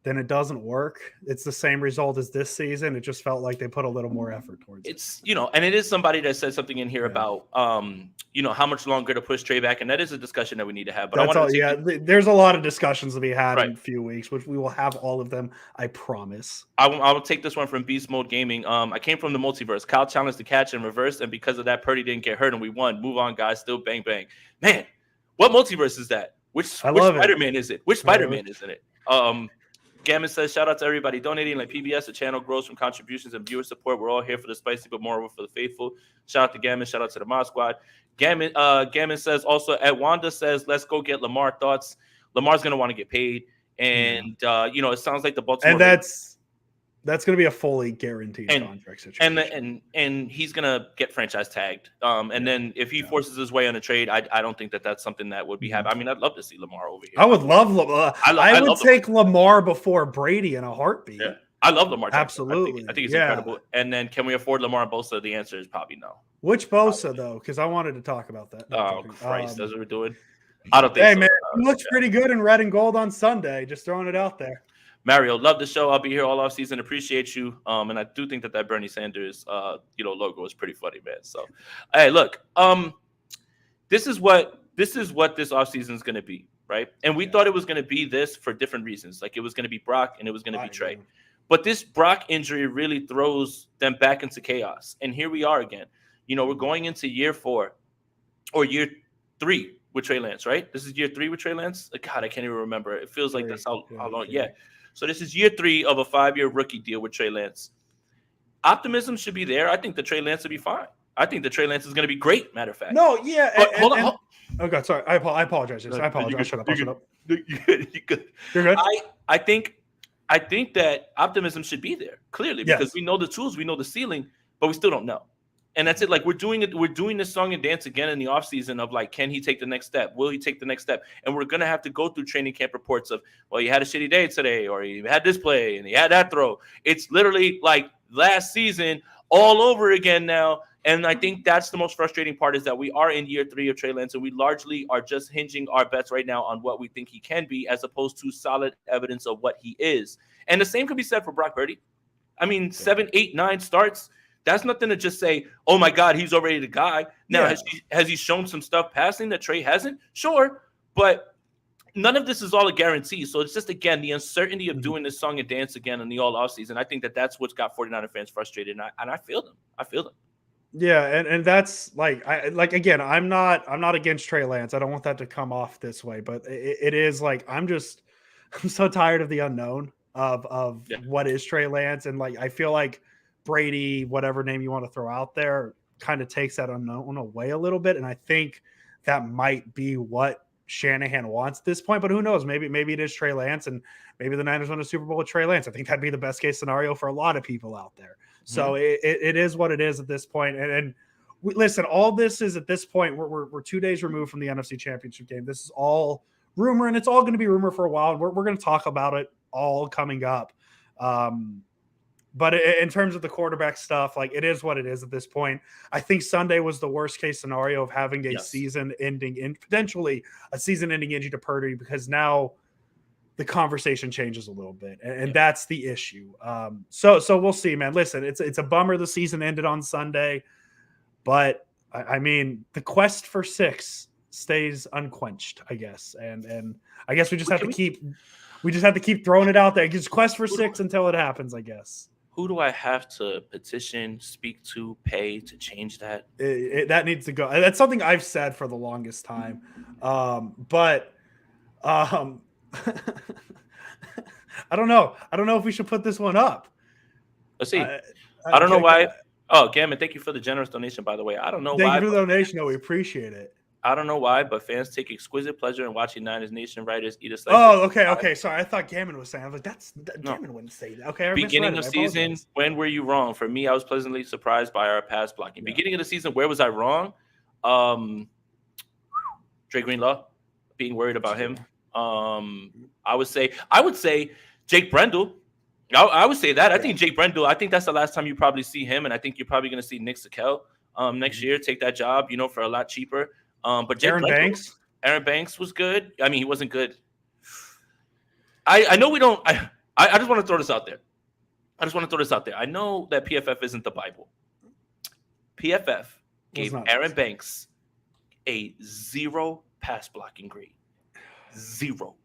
Then it doesn't work. It's the same result as this season. It just felt like they put a little more effort towards it."
It's, and it is somebody that said something in here about, how much longer to push Trey back, and that is a discussion that we need to have. But
there's a lot of discussions to be had
Right.
in a few weeks, which we will have all of them, I promise.
I will take this one from Beast Mode Gaming. I came from the multiverse. Kyle challenged the catch in reverse, and because of that, Purdy didn't get hurt, and we won. Move on, guys. Still bang bang. Man, what multiverse is that? Which Spider-Man is it? Which Spider-Man is in it? Gammon says, shout out to everybody donating like PBS. The channel grows from contributions and viewer support. We're all here for the spicy, but more for the faithful. Shout out to Gammon. Shout out to the Mod Squad. Gammon says also, at Wanda says, let's go get Lamar. Thoughts? Lamar's going to want to get paid. And, it sounds like the Baltimore.
And that's going to be a fully guaranteed contract situation.
And he's going to get franchise tagged. Then if he forces his way on a trade, I don't think that's something that would be happening. I mean, I'd love to see Lamar over here.
I would love Lamar. I would take Lamar before Brady in a heartbeat.
Yeah. I love Lamar.
Absolutely.
I think it's incredible. And then can we afford Lamar and Bosa? The answer is probably no.
Which Bosa, though? Because I wanted to talk about that.
Christ. That's what we're doing. I don't think
so. Hey, man, he looks pretty good in red and gold on Sunday. Just throwing it out there.
Mario, love the show. I'll be here all off season. Appreciate you. And I do think that Bernie Sanders, logo is pretty funny, man. So, hey, look, this is what this off season is going to be, right? And we thought it was going to be this for different reasons. Like it was going to be Brock and it was going to be Trey. But this Brock injury really throws them back into chaos. And here we are again. We're going into year 4 or year 3 with Trey Lance, right? This is year 3 with Trey Lance. God, I can't even remember. It feels like that's how long. Yeah. So this is year 3 of a 5-year rookie deal with Trey Lance. Optimism should be there. I think the Trey Lance will be fine. I think the Trey Lance is going to be great, matter of fact.
No, yeah. Hold on. Oh, God, sorry. I apologize. I apologize. Shut up.
You're good.
You're good?
I think that optimism should be there, clearly, because we know the tools, we know the ceiling, but we still don't know. And that's it. Like we're doing this song and dance again in the offseason of like, can he take the next step? Will he take the next step? And we're gonna have to go through training camp reports of, well, he had a shitty day today, or he had this play and he had that throw. It's literally like last season all over again now. And I think that's the most frustrating part, is that we are in year 3 of Trey Lance, and we largely are just hinging our bets right now on what we think he can be, as opposed to solid evidence of what he is. And the same could be said for Brock Purdy. I mean, 7, 8, 9 starts. That's nothing to just say, oh, my God, he's already the guy. Now, has he shown some stuff passing that Trey hasn't? Sure, but none of this is all a guarantee. So it's just, again, the uncertainty of doing this song and dance again in the all offseason. I think that's what's got 49er fans frustrated, and I feel them.
Yeah, and that's again, I'm not against Trey Lance. I don't want that to come off this way, but it is like I'm so tired of the unknown of what is Trey Lance, and like I feel like Brady, whatever name you want to throw out there, kind of takes that unknown away a little bit. And I think that might be what Shanahan wants at this point, but who knows? Maybe it is Trey Lance, and maybe the Niners win a Super Bowl with Trey Lance. I think that'd be the best case scenario for a lot of people out there. So it is what it is at this point. And listen, all this is at this point, we're 2 days removed from the NFC Championship game. This is all rumor, and it's all going to be rumor for a while. We're going to talk about it all coming up. But in terms of the quarterback stuff, like it is what it is at this point. I think Sunday was the worst case scenario of having a season-ending, potentially a season-ending injury to Purdy, because now the conversation changes a little bit, and that's the issue. So we'll see, man. Listen, it's a bummer the season ended on Sunday, but I mean the quest for 6 stays unquenched, I guess, and I guess we just have to keep throwing it out there. Just quest for 6 until it happens, I guess.
Who do I have to petition, speak to, pay to change that?
That needs to go. That's something I've said for the longest time. But I don't know. I don't know if we should put this one up.
Let's see. I don't know why. Oh, Gammon, thank you for the generous donation, by the way. I don't know why.
Thank you for the donation. No, we appreciate it.
I don't know why, but fans take exquisite pleasure in watching Niners Nation writers eat a slice.
Oh, okay. Sorry, I thought Gammon was saying. I was like, Gammon wouldn't say that. Okay.
Beginning of season, when were you wrong? For me, I was pleasantly surprised by our pass blocking. Yeah. Beginning of the season, where was I wrong? Dre Greenlaw, being worried about him. I would say Jake Brendel. I would say that. I think Jake Brendel. I think that's the last time you probably see him, and I think you're probably going to see Nick Sakel. next year, take that job, for a lot cheaper. But Jake Aaron Banks was good. I mean, he wasn't good. I know we don't. I just want to throw this out there. I know that PFF isn't the Bible. PFF gave Aaron Banks a 0 pass blocking grade. 0.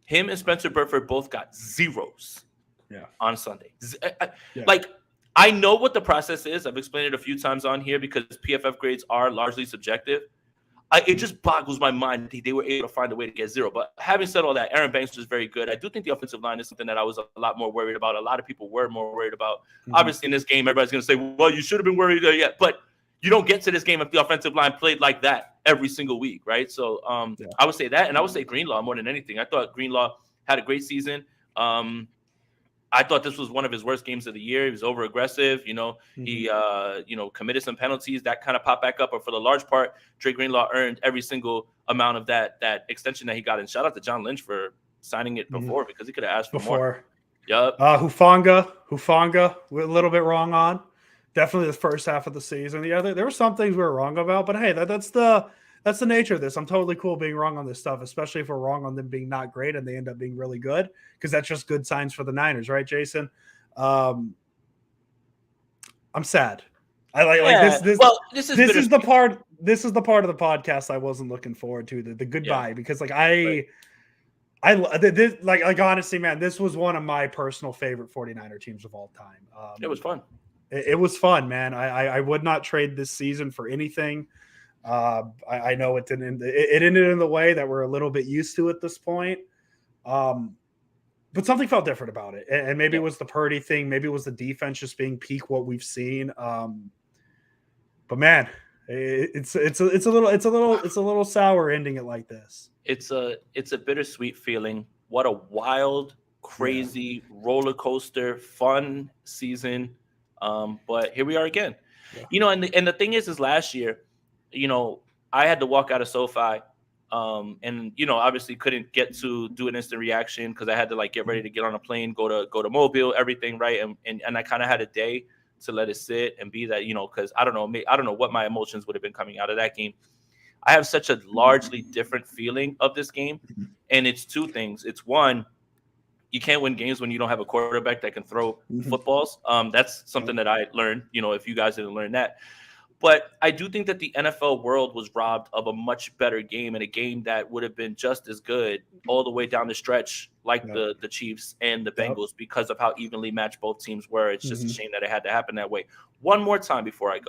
Him and Spencer Burford both got 0s on Sunday. Like, I know what the process is. I've explained it a few times on here because PFF grades are largely subjective. It just boggles my mind that they were able to find a way to get 0. But having said all that, Aaron Banks was very good. I do think the offensive line is something that I was a lot more worried about. A lot of people were more worried about. Obviously, in this game, everybody's going to say, well, you should have been worried yet. But you don't get to this game if the offensive line played like that every single week, right? So I would say that, and I would say Greenlaw more than anything. I thought Greenlaw had a great season. I thought this was one of his worst games of the year. He was over-aggressive. He committed some penalties that kind of popped back up. But for the large part, Dre Greenlaw earned every single amount of that extension that he got. And shout out to John Lynch for signing it before because he could have asked for more. Yep.
Hufanga, we're a little bit wrong on. Definitely the first half of the season. There were some things we were wrong about, but hey, that's the nature of this. I'm totally cool being wrong on this stuff, especially if we're wrong on them being not great and they end up being really good, because that's just good signs for the Niners, right, Jason? I'm sad. This is the part. This is the part of the podcast I wasn't looking forward to, the goodbye, because honestly, man, this was one of my personal favorite 49er teams of all time.
It was fun.
It was fun, man. I would not trade this season for anything. I know it didn't. It ended in the way that we're a little bit used to at this point. But something felt different about it, and maybe it was the Purdy thing. Maybe it was the defense just being peak what we've seen. But man, it's a little sour ending it like this.
It's a bittersweet feeling. What a wild, crazy roller coaster, fun season. But here we are again. Yeah. And the thing is last year, I had to walk out of SoFi, and obviously couldn't get to do an instant reaction because I had to get ready to get on a plane, go to Mobile, everything, right? And I kind of had a day to let it sit and be that, because I don't know what my emotions would have been coming out of that game. I have such a largely different feeling of this game, and it's two things. It's one, you can't win games when you don't have a quarterback that can throw footballs. That's something that I learned, if you guys didn't learn that. But I do think that the NFL world was robbed of a much better game, and a game that would have been just as good all the way down the stretch, like the Chiefs and the Bengals, because of how evenly matched both teams were. It's just a shame that it had to happen that way. One more time before we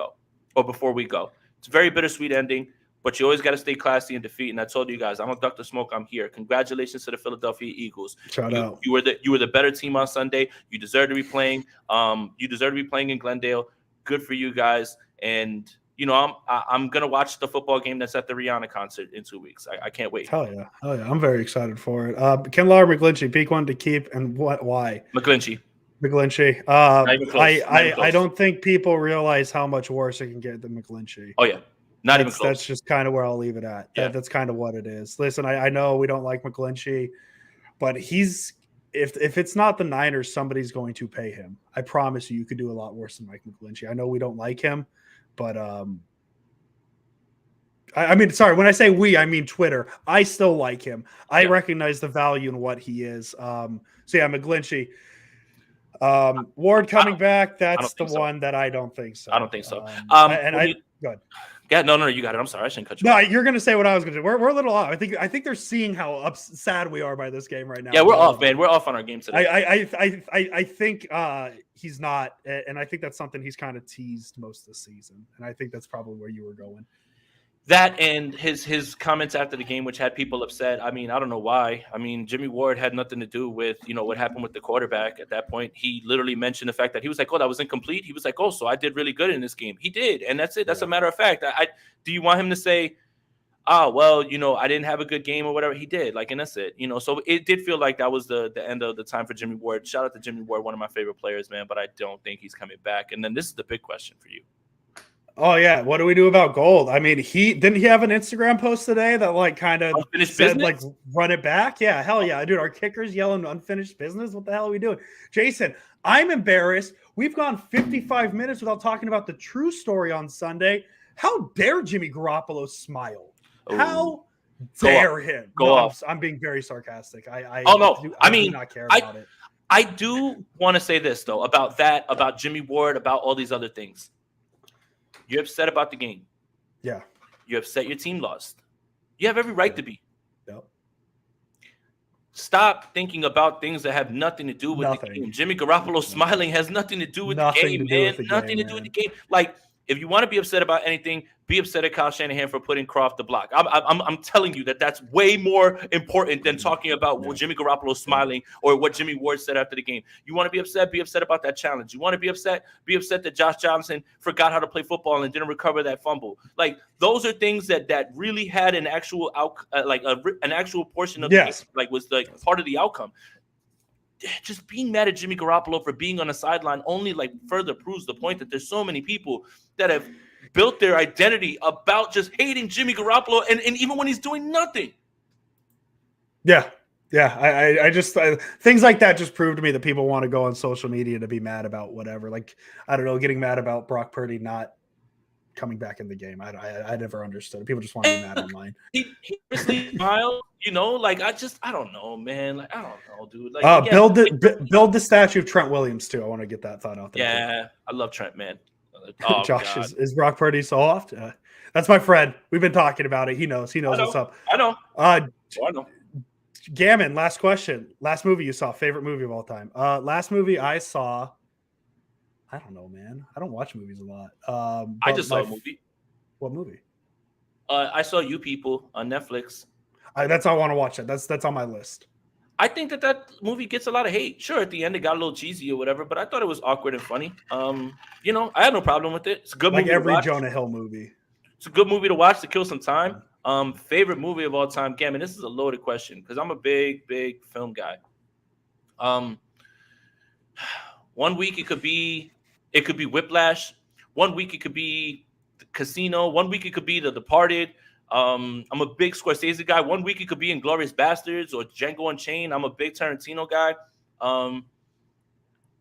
go. It's a very bittersweet ending, but you always got to stay classy in defeat. And I told you guys, I'm a Dr. Smoke. I'm here. Congratulations to the Philadelphia Eagles.
Shout out.
You were the better team on Sunday. You deserve to be playing. You deserve to be playing in Glendale. Good for you guys. And I'm gonna watch the football game that's at the Rihanna concert in 2 weeks. I can't wait.
Hell yeah! I'm very excited for it. Ken Lawler, McGlinchey, pick one to keep, and what? Why?
McGlinchey.
I don't think people realize how much worse it can get than McGlinchey.
Oh yeah, not even close.
That's just kind of where I'll leave it at. Yeah. That's kind of what it is. Listen, I know we don't like McGlinchey, but if it's not the Niners, somebody's going to pay him. I promise you could do a lot worse than Mike McGlinchey. I know we don't like him. But I mean, sorry, when I say we, I mean Twitter. I still like him. I recognize the value in what he is. So yeah, McGlinchey. Ward coming back. That's the one that I don't think so.
I don't think so.
Go ahead.
Yeah, no, you got it. I'm sorry, I shouldn't cut you.
No, you're gonna say what I was gonna do. We're a little off. I think they're seeing how sad we are by this game right now.
Yeah, we're off, man. We're off on our game today.
I think he's not, and I think that's something he's kind of teased most of the season, and I think that's probably where you were going.
That and his comments after the game, which had people upset. I mean, I don't know why. I mean, Jimmy Ward had nothing to do with, what happened with the quarterback at that point. He literally mentioned the fact that he was like, oh, that was incomplete. He was like, oh, so I did really good in this game. He did. And that's it. That's a matter of fact. Do you want him to say, oh, well, I didn't have a good game or whatever? He did. And that's it. So it did feel like that was the end of the time for Jimmy Ward. Shout out to Jimmy Ward, one of my favorite players, man. But I don't think he's coming back. And then this is the big question for you.
Oh yeah, what do we do about Gold? I mean, didn't he have an Instagram post today that kind of said run it back? Yeah, hell yeah, dude. Our kicker's yelling unfinished business. What the hell are we doing, Jason? I'm embarrassed. We've gone 55 minutes without talking about the true story on Sunday. How dare Jimmy Garoppolo smile? How dare him? No, I'm being very sarcastic. I do not care about it.
I do want to say this, though, about Jimmy Ward, about all these other things. You're upset about the game.
Yeah.
You're upset your team lost. You have every right to be.
Yep.
Stop thinking about things that have nothing to do with the game. Jimmy Garoppolo smiling has nothing to do with the game, man. Nothing to do with the game. Like, if you want to be upset about anything, be upset at Kyle Shanahan for putting Croft to block. I'm telling you that's way more important than talking about Jimmy Garoppolo smiling or what Jimmy Ward said after the game. You want to be upset about that challenge. You want to be upset that Josh Johnson forgot how to play football and didn't recover that fumble. Like, those are things that really had an actual an actual portion of the game, like was like part of the outcome. Just being mad at Jimmy Garoppolo for being on the sideline only like further proves the point that there's so many people that have built their identity about just hating Jimmy Garoppolo and even when he's doing nothing.
Yeah. I just things like that just prove to me that people want to go on social media to be mad about whatever. Like, I don't know, getting mad about Brock Purdy not coming back in the game. I never understood it. People just want to be mad online.
He smiled, like I don't know, man. Like, I don't know, dude. Like,
build the statue of Trent Williams too. I want to get that thought out there.
Yeah, too. I love Trent, man.
Oh, Josh, is Brock Purdy soft? That's my friend. We've been talking about it. He knows what's up.
I know.
I know. Gammon, last question. Last movie you saw, favorite movie of all time. Last movie I saw, I don't know, man. I don't watch movies a lot.
I just saw a movie.
What movie?
I saw You People on Netflix.
That's how I want to watch it. That's on my list.
I think that movie gets a lot of hate. Sure, at the end it got a little cheesy or whatever, but I thought it was awkward and funny. I had no problem with it. It's a good movie.
Like every Jonah Hill movie.
It's a good movie to watch to kill some time. Favorite movie of all time, Gammon. This is a loaded question because I'm a big film guy. 1 week it could be Whiplash. 1 week it could be Casino. 1 week it could be The Departed. I'm a big Scorsese guy. 1 week it could be Inglourious Bastards or Django Unchained. I'm a big Tarantino guy.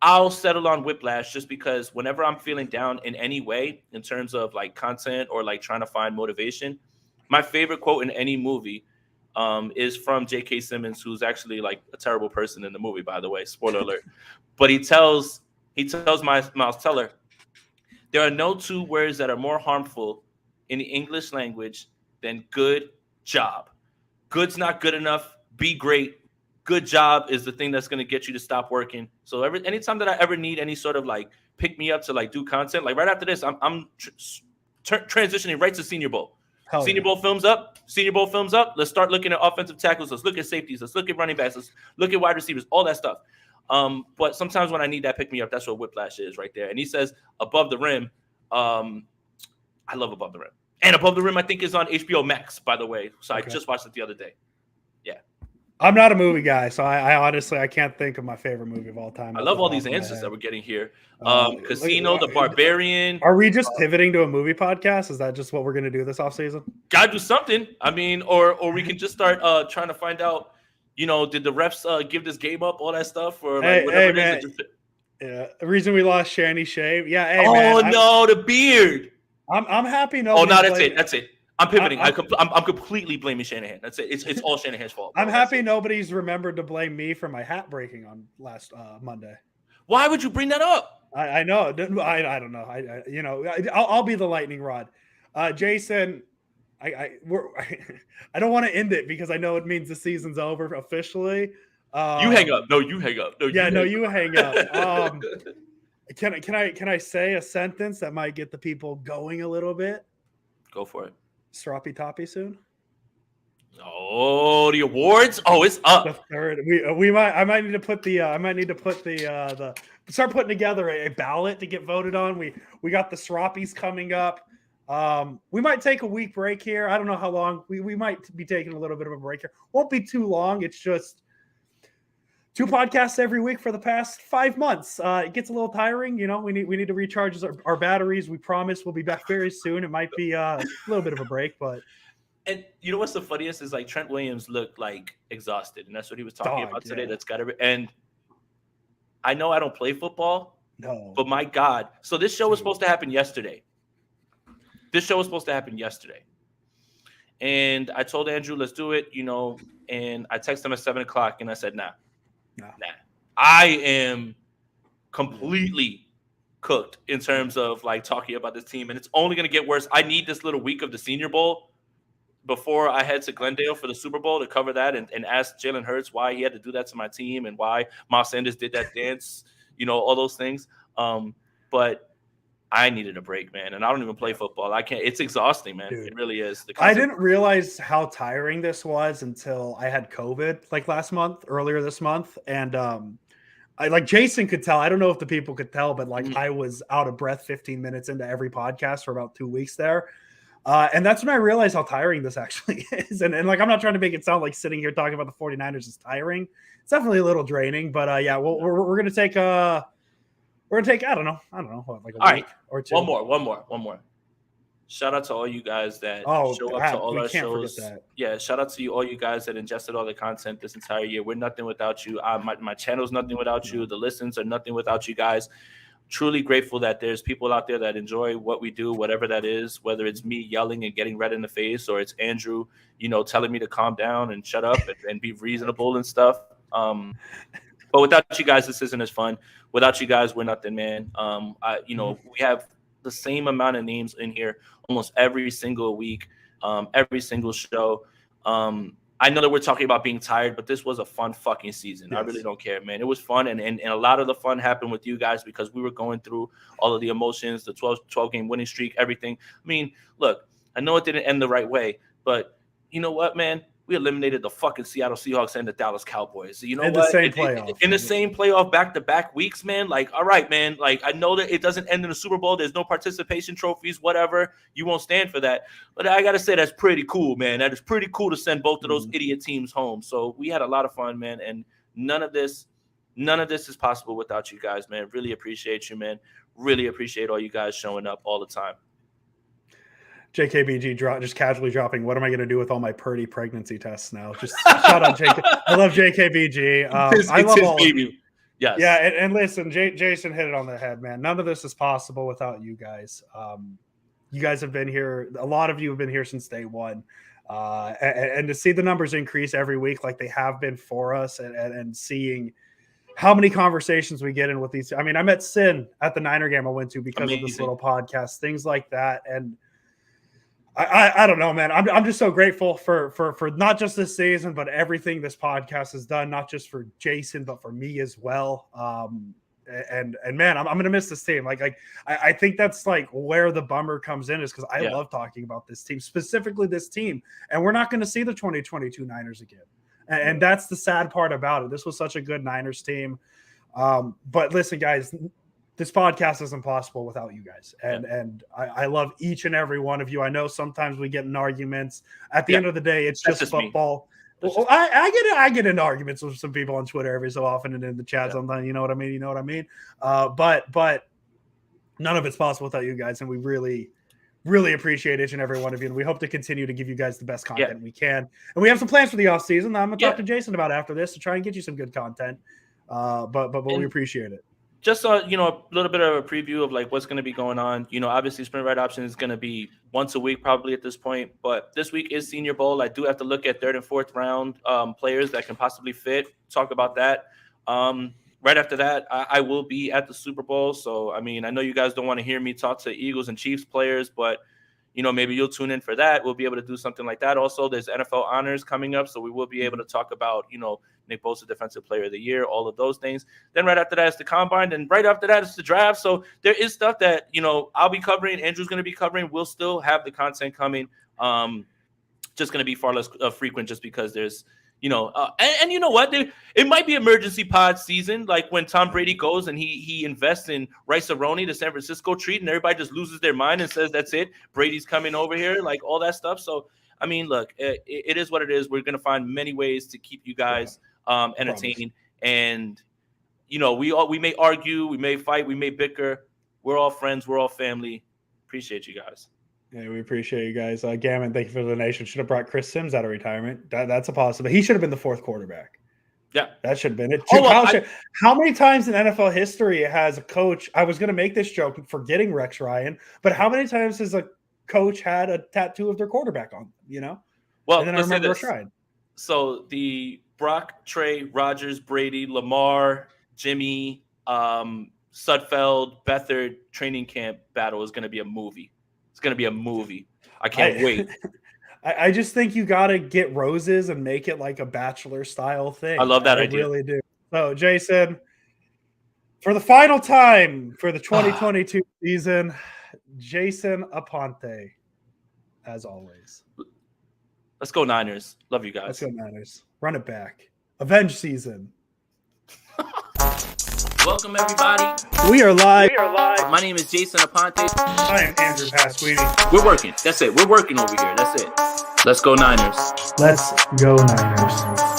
I'll settle on Whiplash just because whenever I'm feeling down in any way in terms of like content or like trying to find motivation, my favorite quote in any movie is from J.K. Simmons, who's actually like a terrible person in the movie, by the way. Spoiler alert. But he tells Miles Teller, there are no two words that are more harmful in the English language than good job. Good's not good enough. Be great. Good job is the thing that's going to get you to stop working. So anytime that I ever need any sort of like pick me up to like do content, like right after this, I'm transitioning right to Senior Bowl. Senior Bowl films up. Let's start looking at offensive tackles. Let's look at safeties. Let's look at running backs. Let's look at wide receivers. All that stuff. But sometimes when I need that pick me up, that's what Whiplash is right there. And he says Above the Rim. I love Above the Rim. And Above the Rim, I think, is on HBO Max, by the way. So okay. I just watched it the other day. Yeah.
I'm not a movie guy, so I honestly I can't think of my favorite movie of all time.
I love all these answers that we're getting here. Casino, The Barbarian.
Are we just pivoting to a movie podcast? Is that just what we're going to do this offseason?
Gotta do something. I mean, or we can just start trying to find out, did the refs give this game up, all that stuff? Or like whatever it is.
Yeah, the reason we lost Shanny Shave. Yeah. Hey,
no, the beard.
I'm happy.
No, that's it. I'm pivoting. I'm completely blaming Shanahan. That's it. It's all Shanahan's fault.
I'm happy nobody's remembered to blame me for my hat breaking on last Monday.
Why would you bring that up?
I know. I don't know. I'll be the lightning rod. Jason, I don't want to end it because I know it means the season's over officially.
You hang up. No, you hang up.
You hang up. Can I say a sentence that might get the people going a little bit?
Go for it.
Stroppy Toppy soon.
Oh, the awards! Oh, it's up.
The third. I might need to put the start putting together a ballot to get voted on. We got the Stroppies coming up. We might take a week break here. I don't know how long. We might be taking a little bit of a break here. Won't be too long. It's just 2 podcasts every week for the past 5 months. It gets a little tiring. We need to recharge our batteries. We promise we'll be back very soon. It might be a little bit of a break, but.
And you know what's the funniest is like Trent Williams looked like exhausted, and that's what he was talking about today. Yeah. That's got to be. And I know I don't play football, but my God. So this show was supposed to happen yesterday. And I told Andrew, let's do it, and I texted him at 7:00 and I said, nah. I am completely cooked in terms of like talking about this team, and it's only going to get worse. I need this little week of the Senior Bowl before I head to Glendale for the Super Bowl to cover that and ask Jalen Hurts why he had to do that to my team and why Miles Sanders did that dance, all those things. But I needed a break, man, and I don't even play football. I can't. It's exhausting, man. Dude, it really is.
I didn't realize how tiring this was until I had COVID like earlier this month, and I like Jason could tell. I don't know if the people could tell, but like I was out of breath 15 minutes into every podcast for about 2 weeks there. And that's when I realized how tiring this actually is. And like, I'm not trying to make it sound like sitting here talking about the 49ers is tiring. It's definitely a little draining, but yeah, we're going to take, I don't know, like a week or two.
One more. Shout out to all you guys that show up to all our shows. Yeah, shout out to all you guys that ingested all the content this entire year. We're nothing without you. My channel's nothing without you. The listens are nothing without you guys. Truly grateful that there's people out there that enjoy what we do, whatever that is, whether it's me yelling and getting red in the face or it's Andrew, telling me to calm down and shut up and be reasonable and stuff. But without you guys, this isn't as fun. Without you guys, we're nothing, man. We have the same amount of names in here almost every single week, every single show. I know that we're talking about being tired, but this was a fun fucking season. Yes. I really don't care, man. It was fun, and a lot of the fun happened with you guys because we were going through all of the emotions, the 12-game winning streak, everything. I mean, look, I know it didn't end the right way, but you know what, man? We eliminated the fucking Seattle Seahawks and the Dallas Cowboys. So you know what? In the same playoff back-to-back weeks, man. Like, all right, man. Like, I know that it doesn't end in the Super Bowl. There's no participation trophies, whatever. You won't stand for that. But I got to say, that's pretty cool, man. That is pretty cool to send both of those idiot teams home. So we had a lot of fun, man. And none of this is possible without you guys, man. Really appreciate you, man. Really appreciate all you guys showing up all the time.
JKBG just casually dropping. What am I going to do with all my Purdy pregnancy tests now? Just shout out JK. I love JKBG. I love all of you.
Yes.
Yeah, and listen, Jason hit it on the head, man. None of this is possible without you guys. You guys have been here. A lot of you have been here since day one. And to see the numbers increase every week like they have been for us and seeing how many conversations we get in with these. I mean, I met Sin at the Niner game I went to because of this little podcast, things like that. And I don't know, man. I'm just so grateful for not just this season, but everything this podcast has done, not just for Jason, but for me as well. And man, I'm gonna miss this team. Like I think that's like where the bummer comes in is because I love talking about this team, specifically this team, and we're not going to see the 2022 Niners again. And that's the sad part about it. This was such a good Niners team. But listen, guys. This podcast is impossible without you guys. And I love each and every one of you. I know sometimes we get in arguments. At the end of the day, it's just football. Well, I get into arguments with some people on Twitter every so often and in the chat sometimes. You know what I mean? But none of it's possible without you guys. And we really, really appreciate each and every one of you. And we hope to continue to give you guys the best content we can. And we have some plans for the offseason. I'm going to talk to Jason about after this to try and get you some good content. But we appreciate it.
Just a little bit of a preview of like what's going to be going on. Obviously sprint right option is going to be once a week probably at this point, but this week is Senior Bowl. I do have to look at 3rd and 4th round players that can possibly fit. Talk about that. Right after that, I will be at the Super Bowl. So, I mean, I know you guys don't want to hear me talk to Eagles and Chiefs players, but maybe you'll tune in for that. We'll be able to do something like that. Also, there's NFL honors coming up, so we will be able to talk about, Nick Bosa, Defensive Player of the Year, all of those things. Then right after that is the Combine, and right after that is the draft. So there is stuff that, I'll be covering, Andrew's going to be covering. We'll still have the content coming. Just going to be far less frequent just because there's, and you know what? It might be emergency pod season, like when Tom Brady goes and he invests in Rice-A-Roni, the San Francisco treat, and everybody just loses their mind and says, that's it. Brady's coming over here, like all that stuff. So, I mean, look, it is what it is. We're going to find many ways to keep you guys entertained. And, we may argue, we may fight, we may bicker. We're all friends. We're all family. Appreciate you guys.
Yeah, we appreciate you guys. Gammon, thank you for the donation. Should have brought Chris Sims out of retirement. That's a possibility. He should have been the 4th quarterback.
Yeah,
that should have been it.
Oh,
How many times in NFL history has a coach? I was going to make this joke, forgetting Rex Ryan, but how many times has a coach had a tattoo of their quarterback on?
Well,
and then I remember a shrine.
So the Brock, Trey, Rodgers, Brady, Lamar, Jimmy, Sudfeld, Beathard training camp battle is going to be a movie. It's going to be a movie. I can't wait.
I just think you got to get roses and make it like a Bachelor style thing.
I love that idea.
I really do. So, Jason, for the final time for the 2022 season, Jason Aponte, as always.
Let's go Niners. Love you guys.
Let's go Niners. Run it back. Avenge season.
Welcome, everybody.
We are live.
My name is Jason Aponte.
I am Andrew Pasquini.
We're working. That's it. We're working over here. That's it. Let's go Niners.
Let's go Niners.